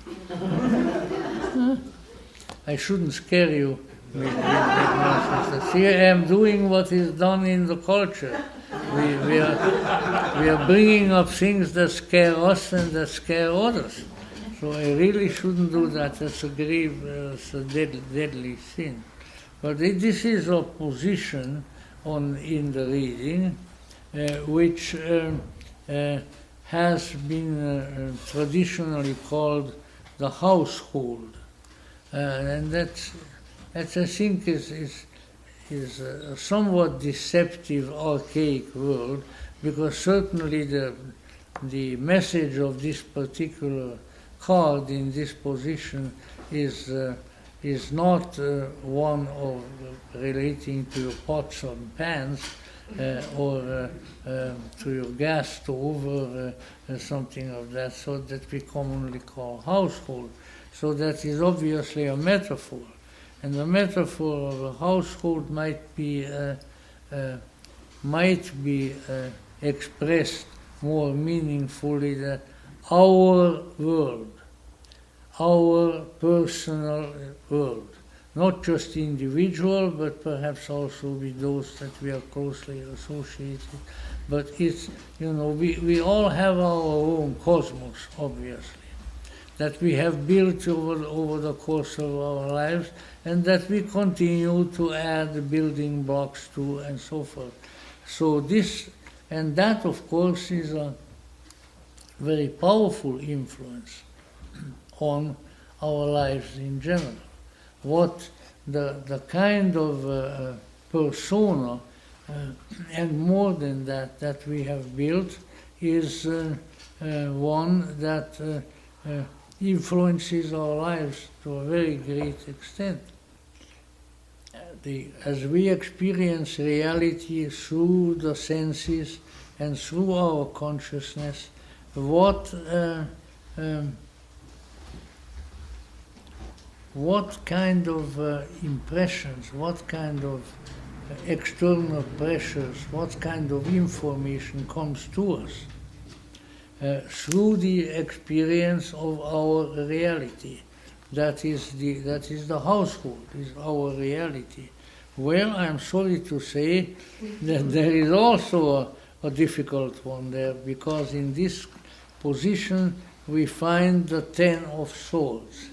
I shouldn't scare you with that. See, I am doing what is done in the culture. We are bringing up things that scare us and that scare others. So I really shouldn't do that. That's a grave, deadly sin. But this is a position in the reading which has been traditionally called the household, and that I think is a somewhat deceptive, archaic word, because certainly the message of this particular card in this position is not one of relating to your pots and pans or to your gas stove or something of that sort that we commonly call household. So that is obviously a metaphor. And the metaphor of a household might be expressed more meaningfully that our world, our personal world, not just individual, but perhaps also with those that we are closely associated. But it's, we all have our own cosmos, obviously, that we have built over the course of our lives, and that we continue to add building blocks to, and so forth. So this, and that of course is a very powerful influence on our lives in general. What the kind of persona, and more than that we have built is one that influences our lives to a very great extent. As we experience reality through the senses and through our consciousness, what kind of impressions, what kind of external pressures, what kind of information comes to us through the experience of our reality. That is the household, is our reality. Well, I'm sorry to say that there is also a difficult one there, because in this position we find the Ten of Swords.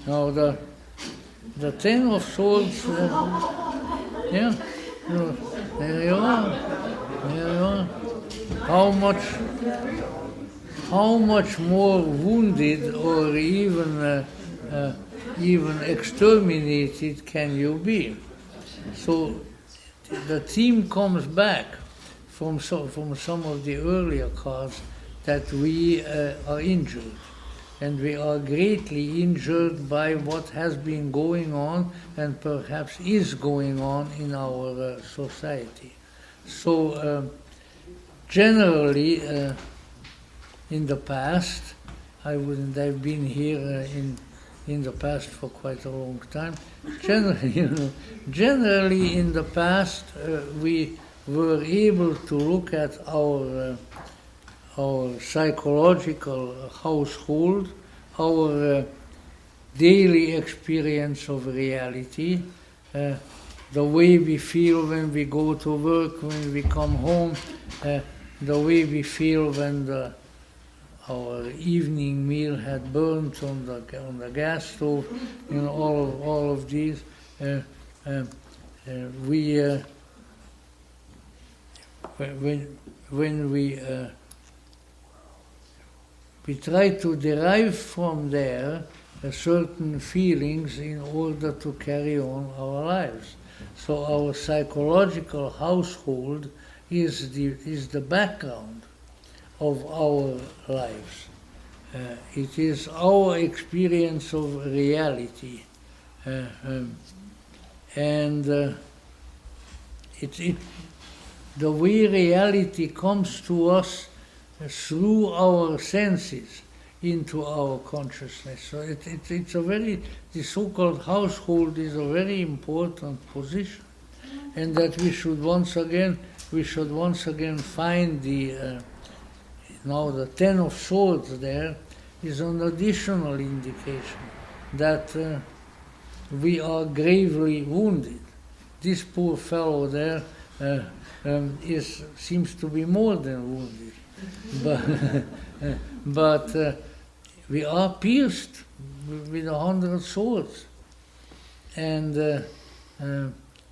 Now the Ten of Swords, there you are. How much more wounded or even exterminated can you be? So the theme comes back from some of the earlier cards that we are injured. And we are greatly injured by what has been going on and perhaps is going on in our society. So generally, in the past, I wouldn't have been here in the past for quite a long time. Generally in the past, we were able to look at our psychological household, our daily experience of reality, the way we feel when we go to work, when we come home, the way we feel when our evening meal had burnt on the gas stove, all of these. When we try to derive from there certain feelings in order to carry on our lives. So our psychological household is the background of our lives. It is our experience of reality, and the way reality comes to us through our senses into our consciousness. So the so-called household is a very important position, and that we should once again find the Ten of Swords there is an additional indication that we are gravely wounded. This poor fellow there seems to be more than wounded. But we are pierced with 100 swords, and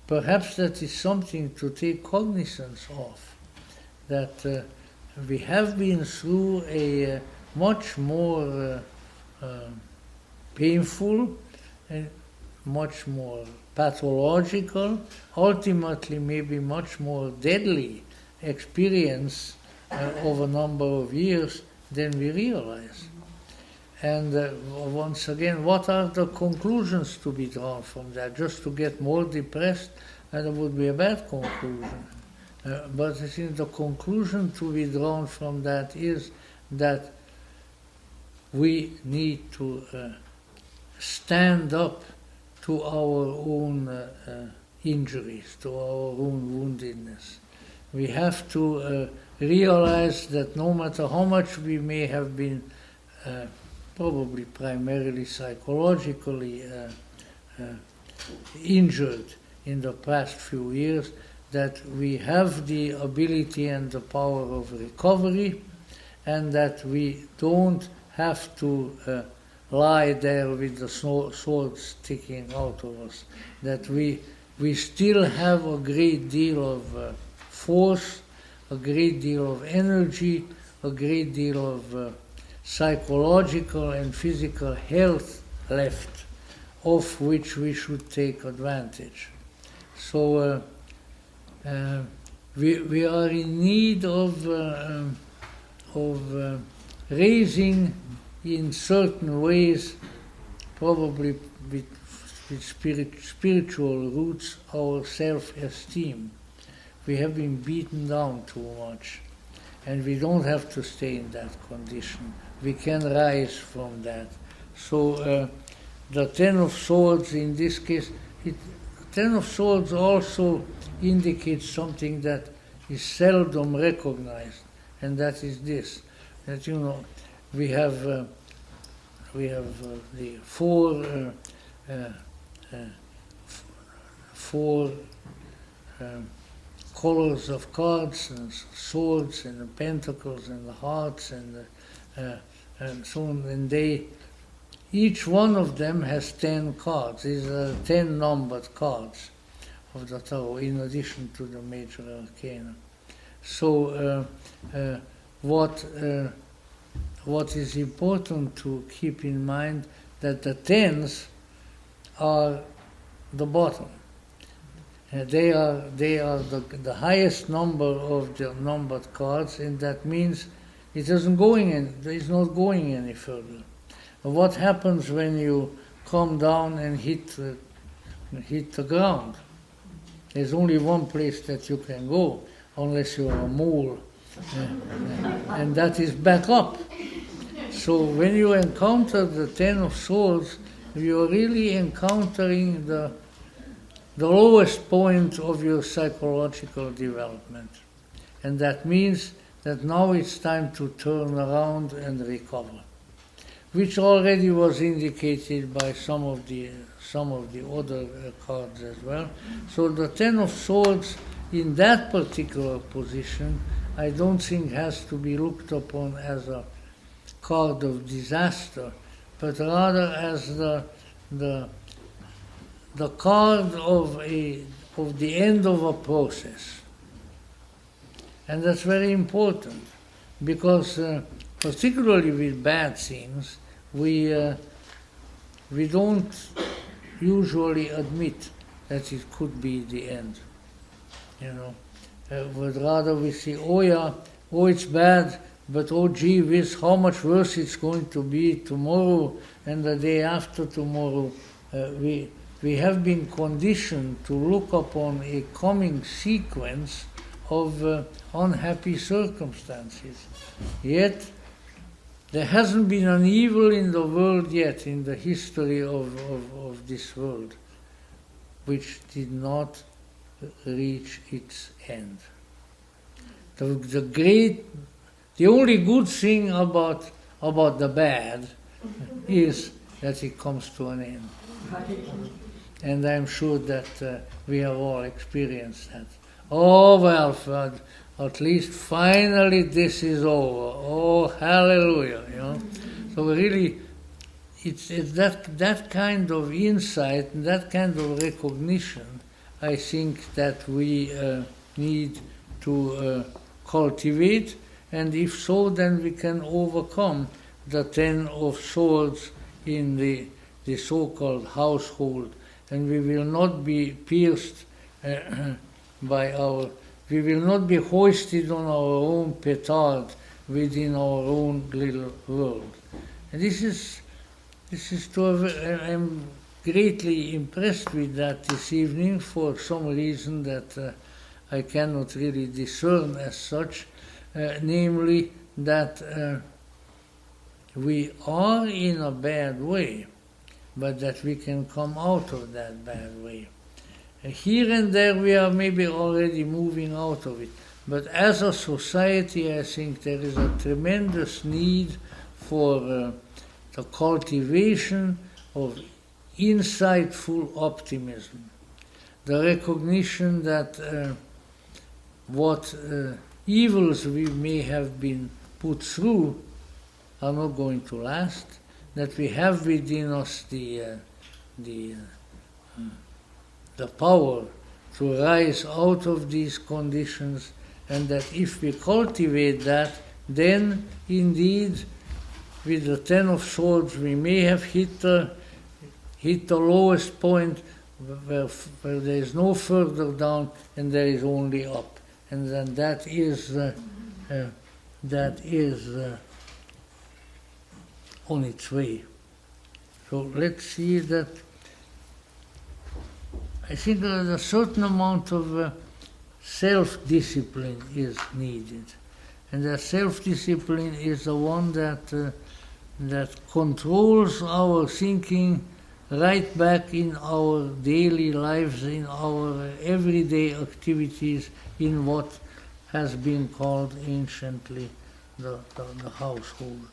perhaps that is something to take cognizance of, that we have been through a much more painful and much more pathological, ultimately maybe much more deadly experience over a number of years than we realize. And once again, what are the conclusions to be drawn from that? Just to get more depressed, that would be a bad conclusion. But I think the conclusion to be drawn from that is that we need to stand up to our own injuries, to our own woundedness. We have to realize that no matter how much we may have been probably primarily psychologically injured in the past few years, that we have the ability and the power of recovery, and that we don't have to lie there with the sword sticking out of us, that we still have a great deal of force, a great deal of energy, a great deal of psychological and physical health left, of which we should take advantage. So we are in need of of raising in certain ways, probably with spiritual roots, our self-esteem. We have been beaten down too much, and we don't have to stay in that condition. We can rise from that. So the Ten of Swords in this case, Ten of Swords also indicates something that is seldom recognized, and that is this: that we have the four colors of cards, and swords, and the pentacles, and the hearts, and so on. And each one of them has 10 cards. These are 10 numbered cards of the Tarot, in addition to the major arcana. So what is important to keep in mind, that the tens are the bottom. They are the highest number of the numbered cards, and that means it isn't it's not going any further. What happens when you come down and hit the ground? There's only one place that you can go, unless you're a mole, and that is back up. So when you encounter the Ten of Swords, you're really encountering the lowest point of your psychological development. And that means that now it's time to turn around and recover, which already was indicated by some of the other cards as well. So the Ten of Swords in that particular position, I don't think has to be looked upon as a card of disaster, but rather as the card of the end of a process. And that's very important, because particularly with bad things, we don't usually admit that it could be the end. But rather we say, oh yeah, oh it's bad, but oh gee whiz, how much worse it's going to be tomorrow and the day after tomorrow. We have been conditioned to look upon a coming sequence of unhappy circumstances. Yet there hasn't been an evil in the world yet, in the history of this world, which did not reach its end. The only good thing about the bad is that it comes to an end. And I'm sure that we have all experienced that. Oh, well, at least finally this is over. Oh, hallelujah, So really, it's that kind of insight and that kind of recognition, I think, that we need to cultivate, and if so, then we can overcome the Ten of Swords in the so-called household, and we will not be pierced we will not be hoisted on our own petard within our own little world. And this is I'm greatly impressed with that this evening for some reason that I cannot really discern as such, namely that we are in a bad way, but that we can come out of that bad way. Here and there we are maybe already moving out of it, but as a society I think there is a tremendous need for the cultivation of insightful optimism, the recognition that what evils we may have been put through are not going to last, that we have within us the power to rise out of these conditions, and that if we cultivate that, then indeed with the Ten of Swords we may have hit the lowest point where there is no further down and there is only up. And then that is that is on its way. So let's see that. I think that a certain amount of self-discipline is needed. And that self-discipline is the one that controls our thinking right back in our daily lives, in our everyday activities, in what has been called anciently the household.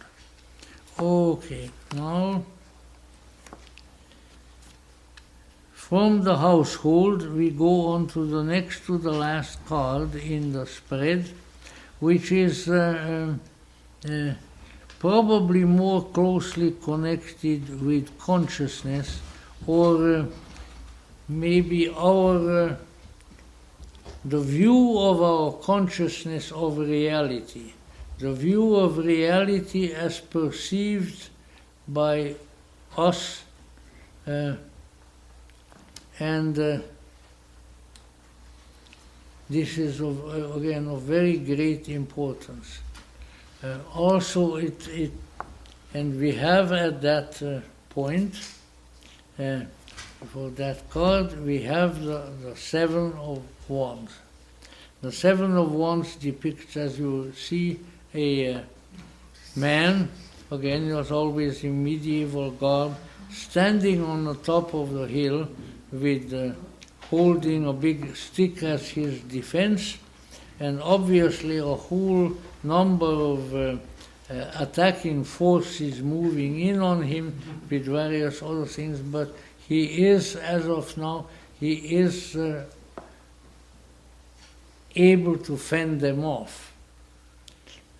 Okay, now from the household we go on to the next to the last card in the spread, which is probably more closely connected with consciousness, or maybe our the view of our consciousness of reality, the view of reality as perceived by us, and this is again of very great importance. Also, and we have at that point, for that card, we have the Seven of Wands. The Seven of Wands depicts, as you see, a man, again, he was always in medieval garb, standing on the top of the hill with holding a big stick as his defense, and obviously a whole number of attacking forces moving in on him with various other things, but he is, as of now, he is able to fend them off.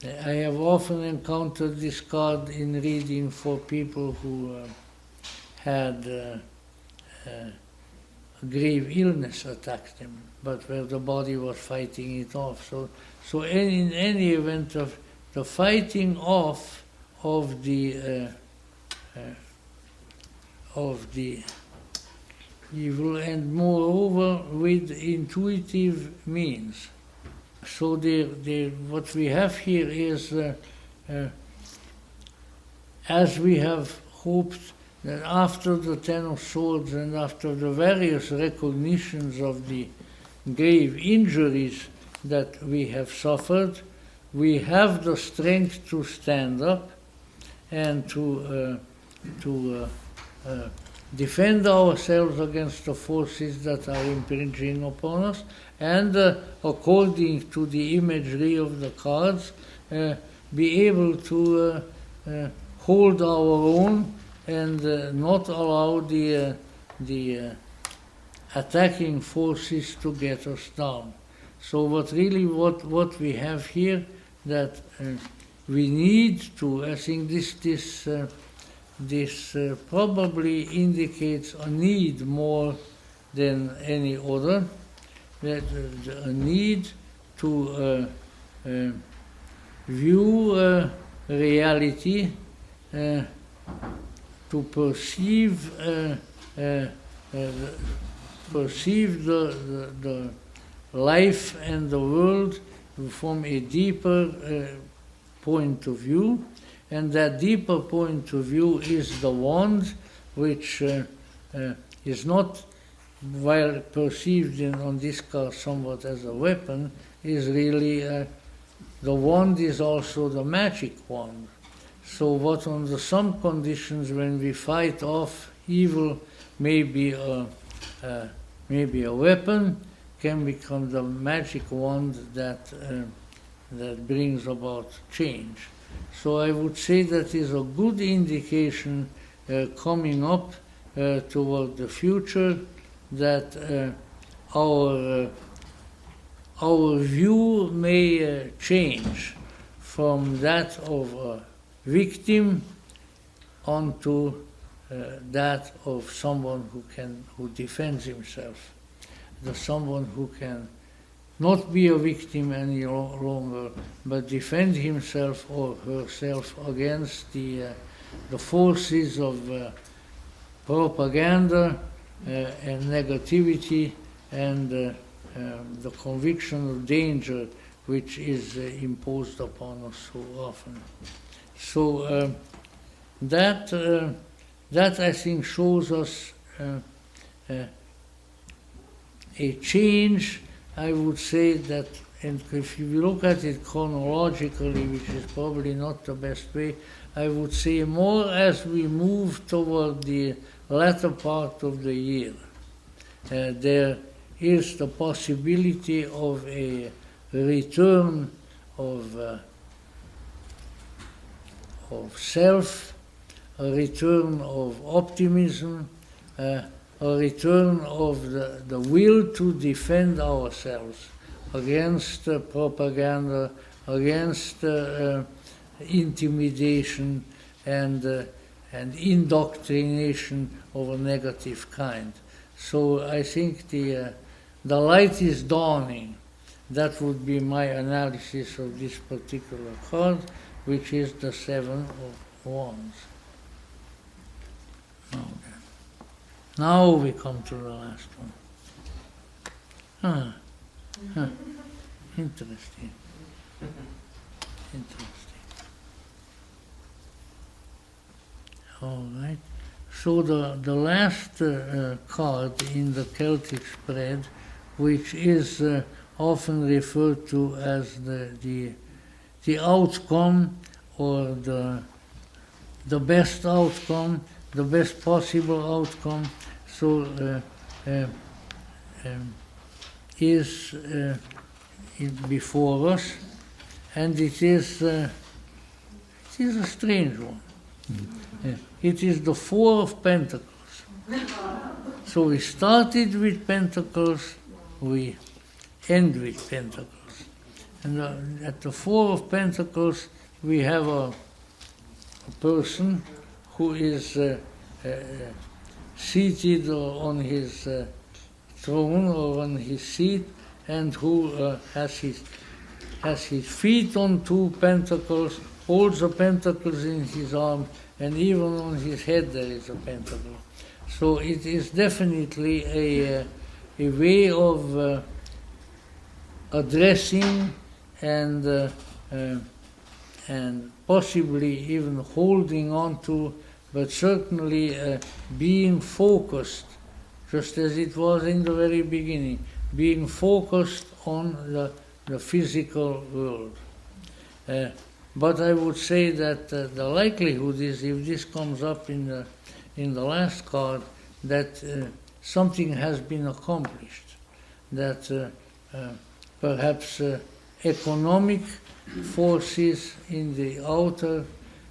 I have often encountered this card in reading for people who had grave illness attacked them, but where the body was fighting it off. So in any event, of the fighting off of the evil, and moreover with intuitive means. So what we have here is, as we have hoped, that after the Ten of Swords and after the various recognitions of the grave injuries that we have suffered, we have the strength to stand up and to defend ourselves against the forces that are impinging upon us, and according to the imagery of the cards, be able to hold our own and not allow the attacking forces to get us down. So what we have here, that we need to, I think this probably indicates a need more than any other, that a need to view reality, to perceive the life and the world from a deeper point of view, and that deeper point of view is the wand, which is not, while perceived on this card somewhat as a weapon, is really the wand is also the magic wand. So what under some conditions, when we fight off evil, may be a weapon, can become the magic wand that brings about change. So I would say that is a good indication coming up toward the future, that our view may change from that of a victim onto that of someone who defends himself, the someone who can not be a victim any longer, but defend himself or herself against the forces of propaganda and negativity and the conviction of danger which is imposed upon us so often. So that I think shows us a change. I would say that, and if you look at it chronologically, which is probably not the best way, I would say more as we move toward the latter part of the year, there is the possibility of a return of self, a return of optimism, a return of the will to defend ourselves against propaganda, against intimidation and indoctrination of a negative kind. So I think the light is dawning. That would be my analysis of this particular card, which is the Seven of Wands. Now we come to the last one. Interesting. All right. So the last card in the Celtic spread, which is often referred to as the outcome, or the best outcome, the best possible outcome, so is before us, and it is a strange one. It is the Four of Pentacles. So we started with Pentacles, we end with Pentacles. And at the Four of Pentacles, we have a person who is seated on his throne or on his seat, and who has his feet on two pentacles, holds the pentacles in his arm, and even on his head there is a pentacle. So it is definitely a way of addressing and possibly even holding on to, but certainly being focused, just as it was in the very beginning, being focused on the physical world. But I would say that the likelihood is, if this comes up in the last card, that something has been accomplished, that perhaps economic forces in the outer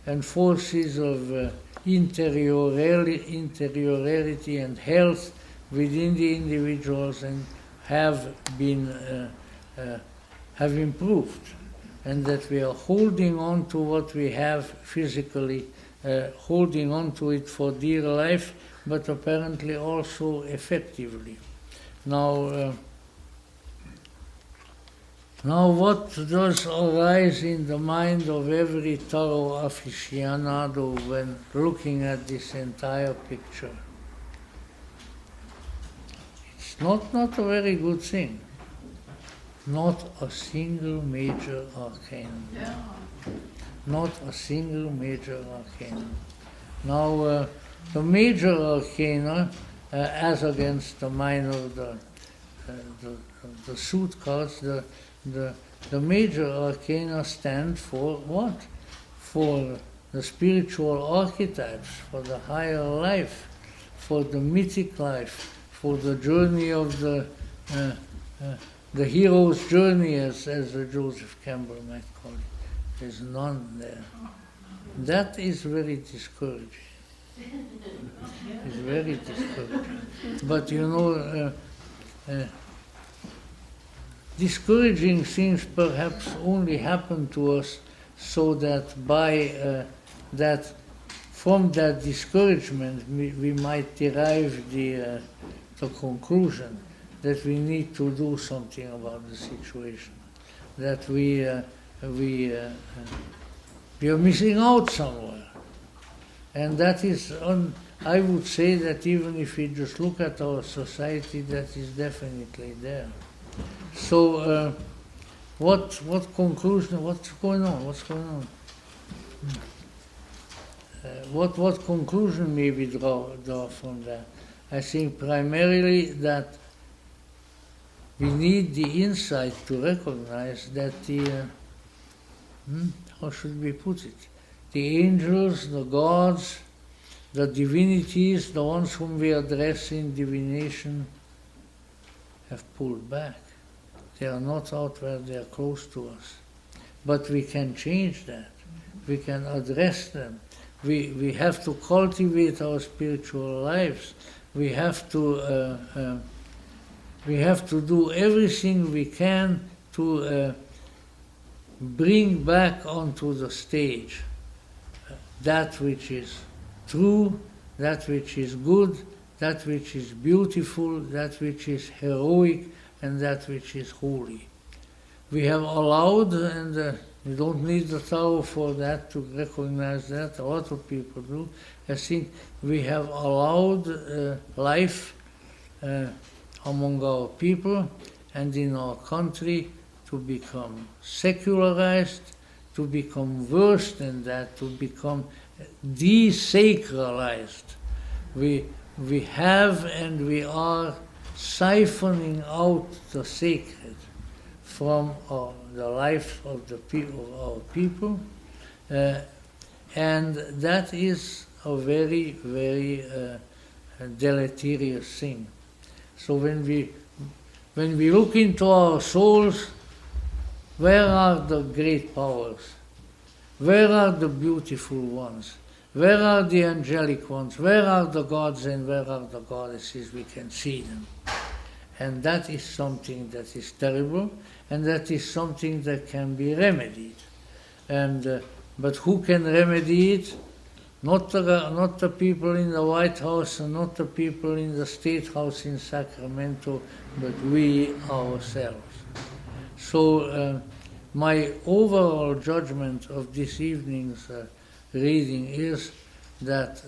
and forces of interiority and health within the individuals and have improved, and that we are holding on to what we have physically, holding on to it for dear life, but apparently also effectively. Now what does arise in the mind of every tarot aficionado when looking at this entire picture? It's not a very good thing. Not a single major arcana. Yeah. Not a single major arcana. Now, the major arcana, as against the minor, the suit cards, the major arcana stand for what? For the spiritual archetypes, for the higher life, for the mythic life, for the journey of the hero's journey, as Joseph Campbell might call it. There's none there. That is very discouraging. It's very discouraging. But you know, discouraging things perhaps only happen to us so that from that discouragement we might derive the conclusion that we need to do something about the situation, that we are missing out somewhere. And that is, I would say that even if we just look at our society, that is definitely there. So what conclusion, what's going on, what's going on? What conclusion may we draw from that? I think primarily that we need the insight to recognize that how should we put it? The angels, the gods, the divinities, the ones whom we address in divination, have pulled back. They are not out where they are close to us. But we can change that. We can address them. We have to cultivate our spiritual lives. We have to do everything we can to bring back onto the stage that which is true, that which is good, that which is beautiful, that which is heroic, and that which is holy. We have allowed, and you don't need the Tarot for that to recognize that, a lot of people do. I think we have allowed life among our people and in our country to become secularized, to become worse than that, to become desacralized. We have and we are siphoning out the sacred from the life of our people, and that is a very, very deleterious thing. So when we look into our souls, where are the great powers? Where are the beautiful ones? Where are the angelic ones? Where are the gods and where are the goddesses? We can see them. And that is something that is terrible, and that is something that can be remedied. And but who can remedy it? Not the people in the White House and not the people in the State House in Sacramento, but we ourselves. So my overall judgment of this evening's reading is that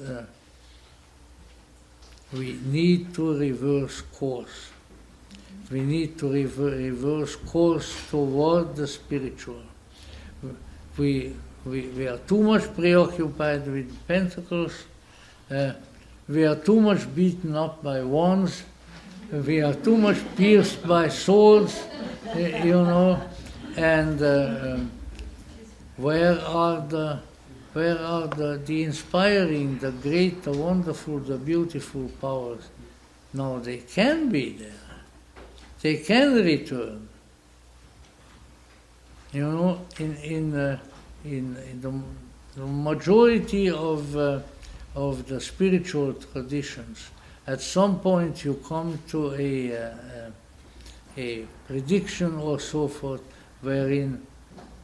we need to reverse course. We need to reverse course toward the spiritual. We are too much preoccupied with pentacles. We are too much beaten up by wands. We are too much pierced by swords, And where are the inspiring, the great, the wonderful, the beautiful powers? No, they can be there. They can return. In the majority of the spiritual traditions, at some point you come to a prediction or so forth, wherein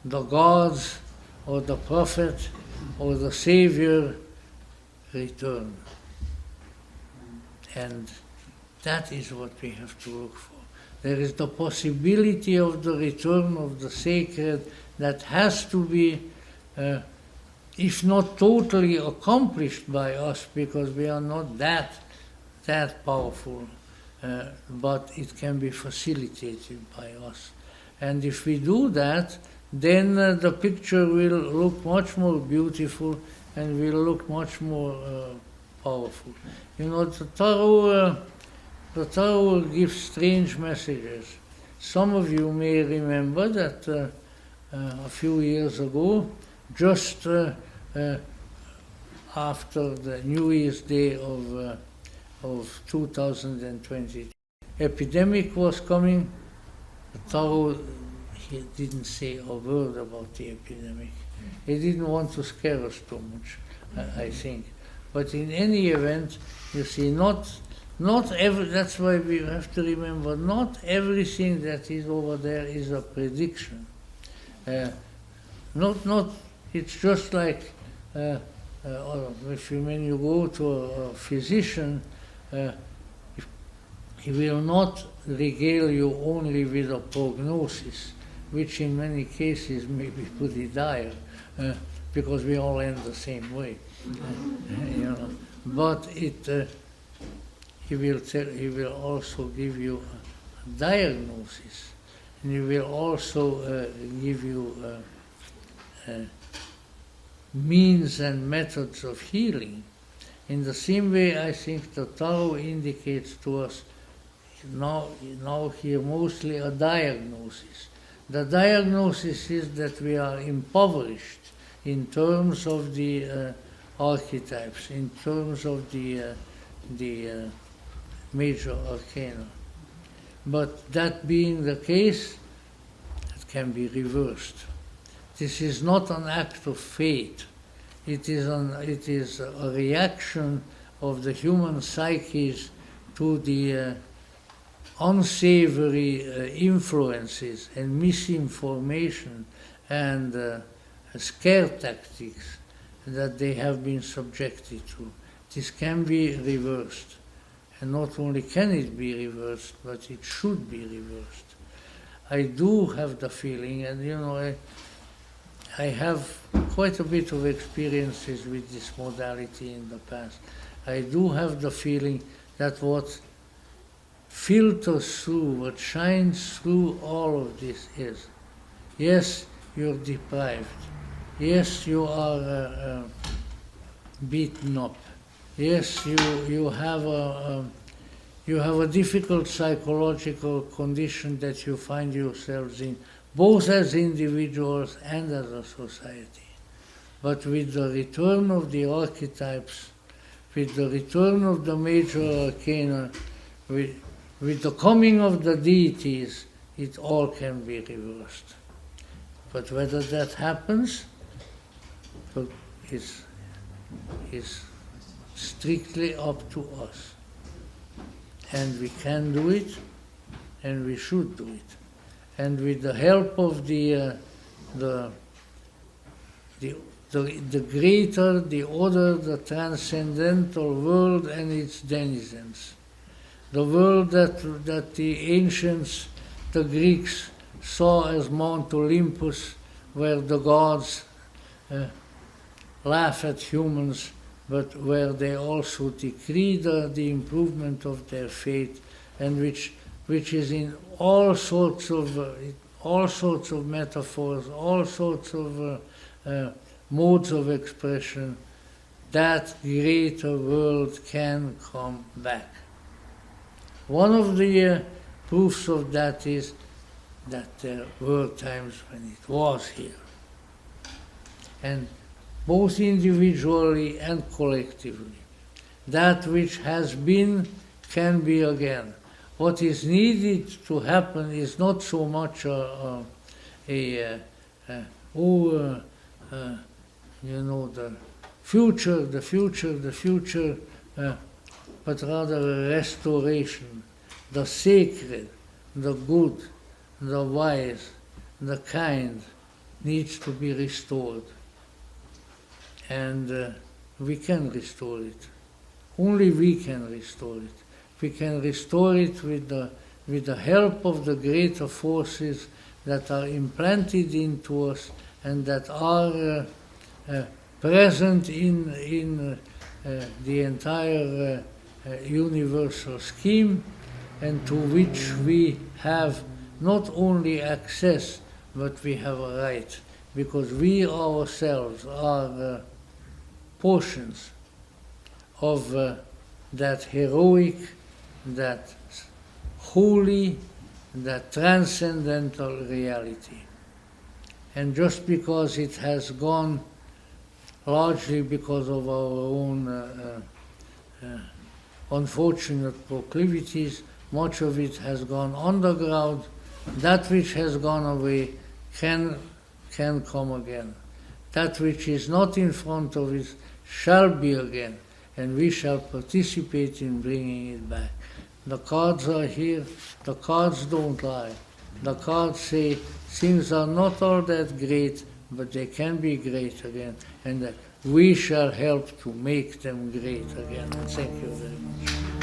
the gods or the prophet or the Savior return. And that is what we have to look for. There is the possibility of the return of the sacred that has to be, if not totally accomplished by us, because we are not that powerful, but it can be facilitated by us. And if we do that, then the picture will look much more beautiful and will look much more powerful. The Tarot gives strange messages. Some of you may remember that a few years ago, just after the New Year's Day of 2020, epidemic was coming. The Tarot, he didn't say a word about the epidemic. He didn't want to scare us too much, I think. But in any event, you see, that's why we have to remember, not everything that is over there is a prediction. It's just like when you go to a physician, he will not regale you only with a prognosis, which in many cases may be pretty dire, because we all end the same way. But he will also give you a diagnosis, and it will also give you means and methods of healing. In the same way, I think the Tarot indicates to us now here mostly a diagnosis. The diagnosis is that we are impoverished in terms of the archetypes, in terms of the major arcana. But that being the case, it can be reversed. This is not an act of fate. It is a reaction of the human psyches to the unsavory influences and misinformation and scare tactics that they have been subjected to. This can be reversed. And not only can it be reversed, but it should be reversed. I do have the feeling, and I have quite a bit of experiences with this modality in the past. I do have the feeling that what filters through, what shines through all of this is, yes, you're deprived. Yes, you are beaten up. Yes, you have a difficult psychological condition that you find yourselves in, both as individuals and as a society. But with the return of the archetypes, with the return of the major arcana, with the coming of the deities, it all can be reversed. But whether that happens is strictly up to us. And we can do it, and we should do it. And with the help of the greater, the other, the transcendental world and its denizens. The world that the ancients, the Greeks, saw as Mount Olympus, where the gods laugh at humans, but where they also decree the improvement of their fate, and which is in all sorts of metaphors, all sorts of modes of expression. That greater world can come back. One of the proofs of that is that there were times when it was here. And both individually and collectively, that which has been can be again. What is needed to happen is not so much the future, but rather a restoration. The sacred, the good, the wise, the kind needs to be restored. And we can restore it. Only we can restore it. We can restore it with the help of the greater forces that are implanted into us and that are present in the entire universal scheme, and to which we have not only access, but we have a right, because we ourselves are portions of that heroic, that holy, that transcendental reality. And just because it has gone largely because of our own unfortunate proclivities, much of it has gone underground. That which has gone away can come again. That which is not in front of us shall be again, and we shall participate in bringing it back. The cards are here, the cards don't lie. The cards say things are not all that great, but they can be great again, and that we shall help to make them great again. Thank you very much.